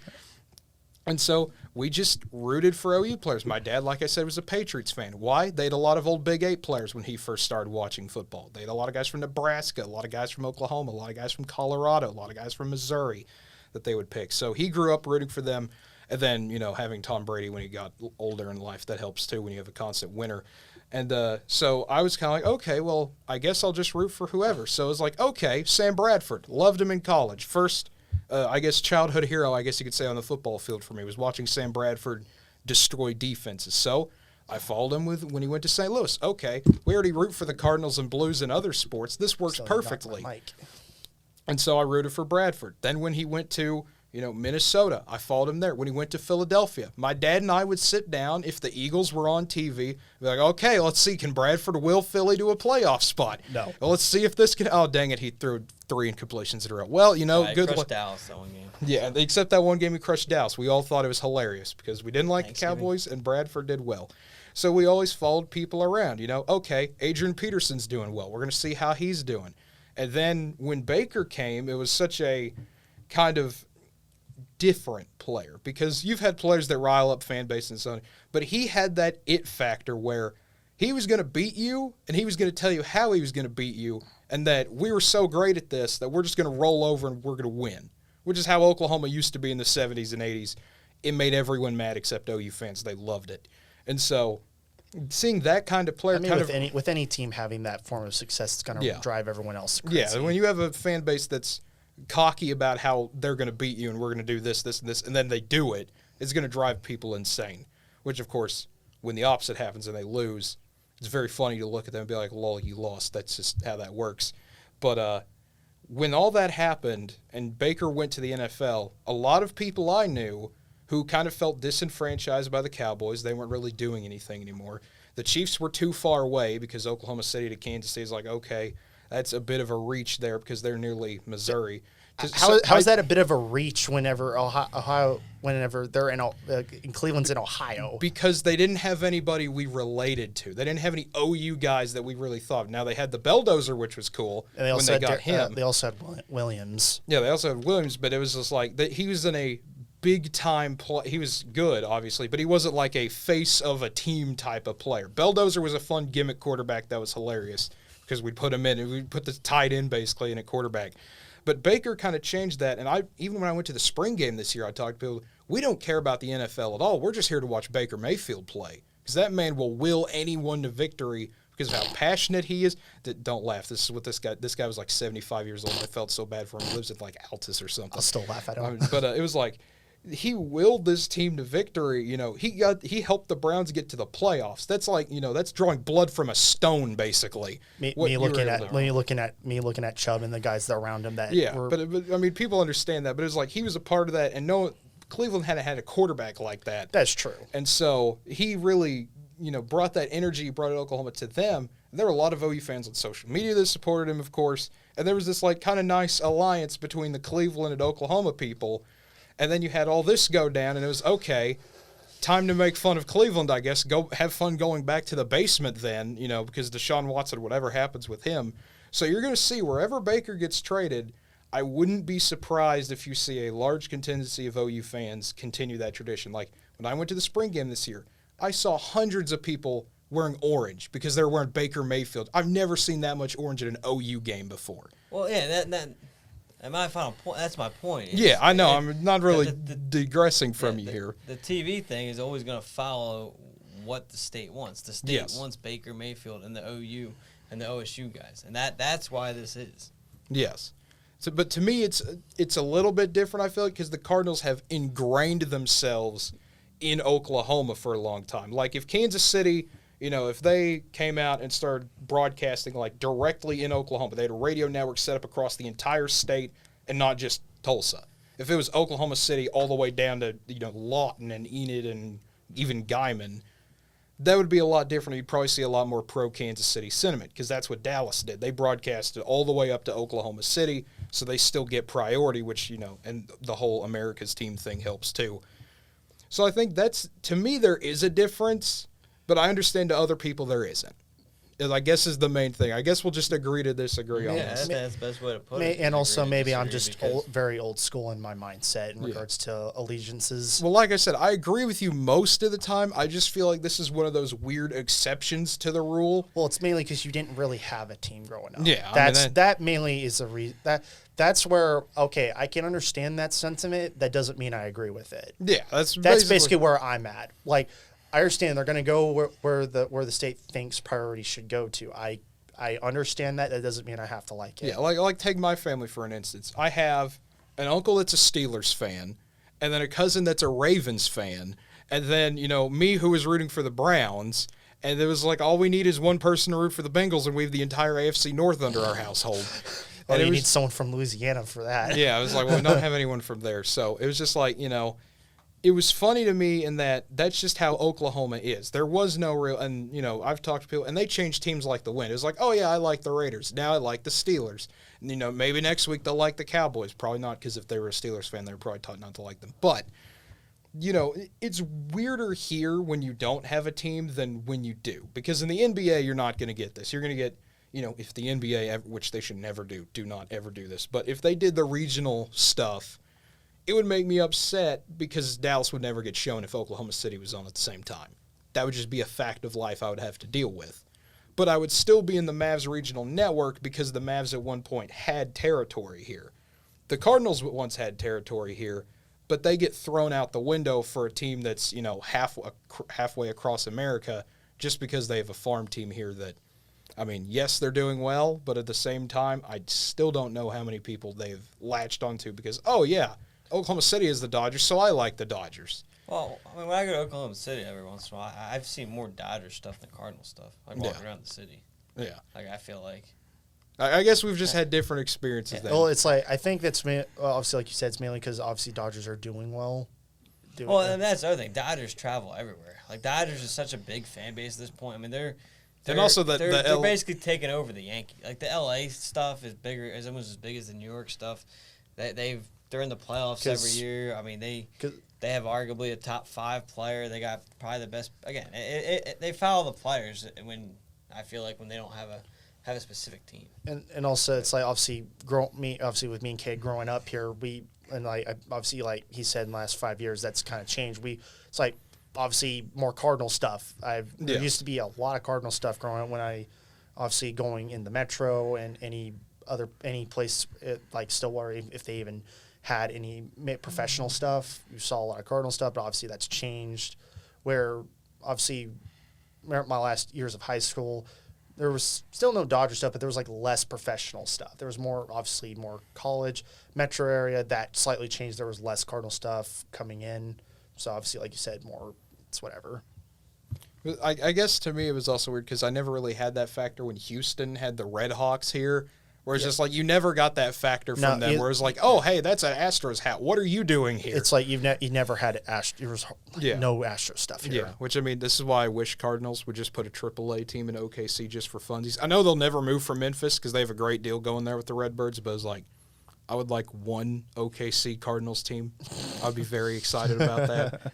[SPEAKER 1] And so we just rooted for OU players. My dad, like I said, was a Patriots fan. Why? They had a lot of old Big 8 players when he first started watching football. They had a lot of guys from Nebraska, a lot of guys from Oklahoma, a lot of guys from Colorado, a lot of guys from Missouri that they would pick. So he grew up rooting for them. And then, having Tom Brady when he got older in life, that helps too when you have a constant winner. And so I was kind of like, okay, well, I guess I'll just root for whoever. So it was like, okay, Sam Bradford. Loved him in college. First I guess childhood hero, I guess you could say, on the football field for me was watching Sam Bradford destroy defenses. So I followed him when he went to St. Louis. Okay, we already root for the Cardinals and Blues in other sports. This works perfectly. And so I rooted for Bradford. Then when he went to Minnesota, I followed him there. When he went to Philadelphia, my dad and I would sit down if the Eagles were on TV, be like, okay, let's see, can Bradford will Philly to a playoff spot?
[SPEAKER 3] No.
[SPEAKER 1] Well, let's see if this can. Oh, dang it, he threw 3 incompletions in a row. Well, good luck.
[SPEAKER 2] Dallas that one game.
[SPEAKER 1] Yeah, except that one game he crushed Dallas. We all thought it was hilarious because we didn't like the Cowboys and Bradford did well. So we always followed people around. Okay, Adrian Peterson's doing well. We're going to see how he's doing. And then when Baker came, it was such a kind of different player because you've had players that rile up fan base and so on, but he had that it factor where he was going to beat you and he was going to tell you how he was going to beat you and that we were so great at this that we're just going to roll over and we're going to win, which is how Oklahoma used to be in the 70s and 80s. It made everyone mad except OU fans. They loved it. And so seeing that kind of player
[SPEAKER 3] with any team having that form of success, it's going to drive everyone else crazy.
[SPEAKER 1] Yeah, when you have a fan base that's cocky about how they're going to beat you and we're going to do this, this, and this, and then they do it, it's going to drive people insane. Which, of course, when the opposite happens and they lose, it's very funny to look at them and be like, lol, you lost. That's just how that works. But when all that happened and Baker went to the NFL, a lot of people I knew who kind of felt disenfranchised by the Cowboys, they weren't really doing anything anymore. The Chiefs were too far away because Oklahoma City to Kansas City is like, okay, that's a bit of a reach there because they're nearly Missouri.
[SPEAKER 3] How is that a bit of a reach whenever they're in Cleveland's in Ohio?
[SPEAKER 1] Because they didn't have anybody we related to. They didn't have any OU guys that we really thought. Now they had the Belldozer, which was cool.
[SPEAKER 3] And they also got him. They also had Williams.
[SPEAKER 1] Yeah, they also had Williams, but it was just like he was in a big time play. He was good, obviously, but he wasn't like a face of a team type of player. Belldozer was a fun gimmick quarterback that was hilarious because we'd put him in and we'd put the tight end basically in a quarterback. But Baker kind of changed that, and even when I went to the spring game this year, I talked to people, we don't care about the NFL at all. We're just here to watch Baker Mayfield play because that man will will anyone to victory because of how passionate he is. Don't laugh. This is what this guy was like 75 years old. I felt so bad for him. He lives in like Altus or something.
[SPEAKER 3] I'll still laugh at him.
[SPEAKER 1] But it was like he willed this team to victory. He helped the Browns get to the playoffs. That's like, that's drawing blood from a stone, basically.
[SPEAKER 3] Me looking at Chubb and the guys that around him
[SPEAKER 1] but I mean, people understand that, but it was like he was a part of that, and Cleveland hadn't had a quarterback like that.
[SPEAKER 3] That's true.
[SPEAKER 1] And so he really, brought that energy, brought Oklahoma to them. And there were a lot of OU fans on social media that supported him, of course, and there was this like kind of nice alliance between the Cleveland and Oklahoma people. And then you had all this go down, and it was, okay, time to make fun of Cleveland, I guess. Go have fun going back to the basement then, because Deshaun Watson, whatever happens with him. So you're going to see wherever Baker gets traded, I wouldn't be surprised if you see a large contingency of OU fans continue that tradition. Like, when I went to the spring game this year, I saw hundreds of people wearing orange because they were wearing Baker Mayfield. I've never seen that much orange at an OU game before.
[SPEAKER 2] Well, yeah, and my final point, that's my point.
[SPEAKER 1] Yeah, I know. I'm not really digressing from you here.
[SPEAKER 2] The TV thing is always going to follow what the state wants. The state wants Baker Mayfield and the OU and the OSU guys, and that's why this is.
[SPEAKER 1] Yes. So, but to me, it's a little bit different, I feel like, because the Cardinals have ingrained themselves in Oklahoma for a long time. Like, if Kansas City, if they came out and started broadcasting, like, directly in Oklahoma, they had a radio network set up across the entire state and not just Tulsa. If it was Oklahoma City all the way down to, Lawton and Enid and even Guyman, that would be a lot different. You'd probably see a lot more pro-Kansas City sentiment because that's what Dallas did. They broadcasted all the way up to Oklahoma City, so they still get priority, which, and the whole America's team thing helps too. So I think to me, there is a difference, but I understand to other people there isn't. I guess is the main thing. I guess we'll just agree to disagree on this.
[SPEAKER 2] Yeah, that's the best way to put it.
[SPEAKER 3] And also maybe I'm just very old school in my mindset in regards to allegiances.
[SPEAKER 1] Well, like I said, I agree with you most of the time. I just feel like this is one of those weird exceptions to the rule.
[SPEAKER 3] Well, it's mainly because you didn't really have a team growing up.
[SPEAKER 1] Yeah.
[SPEAKER 3] That mainly is a reason. That's where, okay, I can understand that sentiment. That doesn't mean I agree with it.
[SPEAKER 1] Yeah, that's
[SPEAKER 3] basically where I'm at. Like, I understand they're going to go where the state thinks priority should go to. I understand that. That doesn't mean I have to like it.
[SPEAKER 1] Yeah, like take my family for an instance. I have an uncle that's a Steelers fan, and then a cousin that's a Ravens fan, and then me who was rooting for the Browns. And it was like all we need is one person to root for the Bengals, and we have the entire AFC North under our household.
[SPEAKER 3] And you need someone from Louisiana for that.
[SPEAKER 1] Yeah, I was like, well, we don't have anyone from there, so it was just like It was funny to me in that's just how Oklahoma is. There was no real, and, I've talked to people, and they change teams like the wind. It was like, oh, yeah, I like the Raiders. Now I like the Steelers. And, maybe next week they'll like the Cowboys. Probably not, because if they were a Steelers fan, they were probably taught not to like them. But, it's weirder here when you don't have a team than when you do. Because in the NBA, you're not going to get this. You're going to get, if the NBA, which they should never do not ever do this. But if they did the regional stuff, it would make me upset because Dallas would never get shown if Oklahoma City was on at the same time. That would just be a fact of life I would have to deal with. But I would still be in the Mavs regional network because the Mavs at one point had territory here. The Cardinals once had territory here, but they get thrown out the window for a team that's, halfway across America just because they have a farm team here that, yes, they're doing well, but at the same time, I still don't know how many people they've latched onto because, oh, yeah, Oklahoma City is the Dodgers, so I like the Dodgers.
[SPEAKER 2] Well, when I go to Oklahoma City every once in a while, I've seen more Dodgers stuff than Cardinal stuff. Like walking around the city.
[SPEAKER 1] Yeah.
[SPEAKER 2] Like, I feel like.
[SPEAKER 1] I guess we've just had different experiences there.
[SPEAKER 3] Well, it's like, I think that's, obviously, like you said, it's mainly because obviously Dodgers are doing well.
[SPEAKER 2] And that's the other thing. Dodgers travel everywhere. Like, Dodgers is such a big fan base at this point. They're basically taking over the Yankees. Like, the L.A. stuff is bigger, is almost as big as the New York stuff. They're in the playoffs every year. They have arguably a top 5 player. They got probably the best. Again, they follow the players when they don't have a specific team.
[SPEAKER 3] And also it's like obviously with me and Cade growing up here, obviously like he said in the last 5 years that's kind of changed. It's like obviously more Cardinal stuff. There used to be a lot of Cardinal stuff growing up when I obviously going in the Metro and any place like Stillwater, if they even had any professional stuff, you saw a lot of Cardinal stuff, but obviously that's changed. Where obviously my last years of high school, there was still no Dodger stuff, but there was like less professional stuff. There was more college, Metro area that slightly changed. There was less Cardinal stuff coming in. So obviously, like you said, more, it's whatever.
[SPEAKER 1] I guess to me it was also weird because I never really had that factor when Houston had the Red Hawks here. Where it's just like you never got that factor from them. Where it's like, oh, hey, that's an Astros hat. What are you doing here?
[SPEAKER 3] It's like you never had no Astros stuff here.
[SPEAKER 1] Yeah, which this is why I wish Cardinals would just put a AAA team in OKC just for funsies. I know they'll never move from Memphis because they have a great deal going there with the Redbirds, but it's like I would like one OKC Cardinals team. I'd be very excited about that.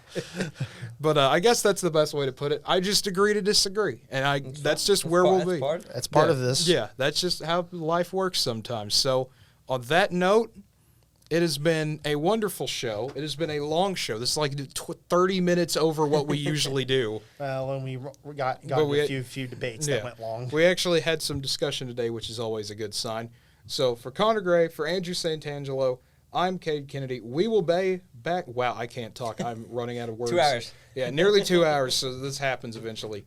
[SPEAKER 1] But I guess that's the best way to put it. I just agree to disagree, and that's just where we'll be.
[SPEAKER 3] That's part of this.
[SPEAKER 1] Yeah, that's just how life works sometimes. So On that note, it has been a wonderful show. It has been a long show. This is like 30 minutes over what we usually do.
[SPEAKER 3] When we got a few debates that went long.
[SPEAKER 1] We actually had some discussion today, which is always a good sign. So for Connor Gray, for Andrew Santangelo, I'm Cade Kennedy. We will be back. Wow, I can't talk. I'm running out of words.
[SPEAKER 2] 2 hours.
[SPEAKER 1] Yeah, nearly 2 hours, so this happens eventually.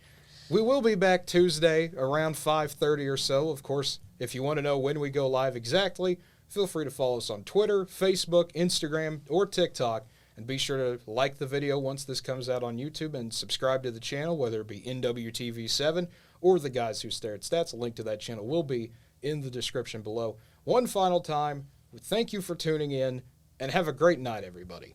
[SPEAKER 1] We will be back Tuesday around 5:30 or so. Of course, if you want to know when we go live exactly, feel free to follow us on Twitter, Facebook, Instagram, or TikTok. And be sure to like the video once this comes out on YouTube and subscribe to the channel, whether it be NWTV7 or the Guys Who Stare at Stats. A link to that channel will be in the description below. One final time, thank you for tuning in, and have a great night, everybody.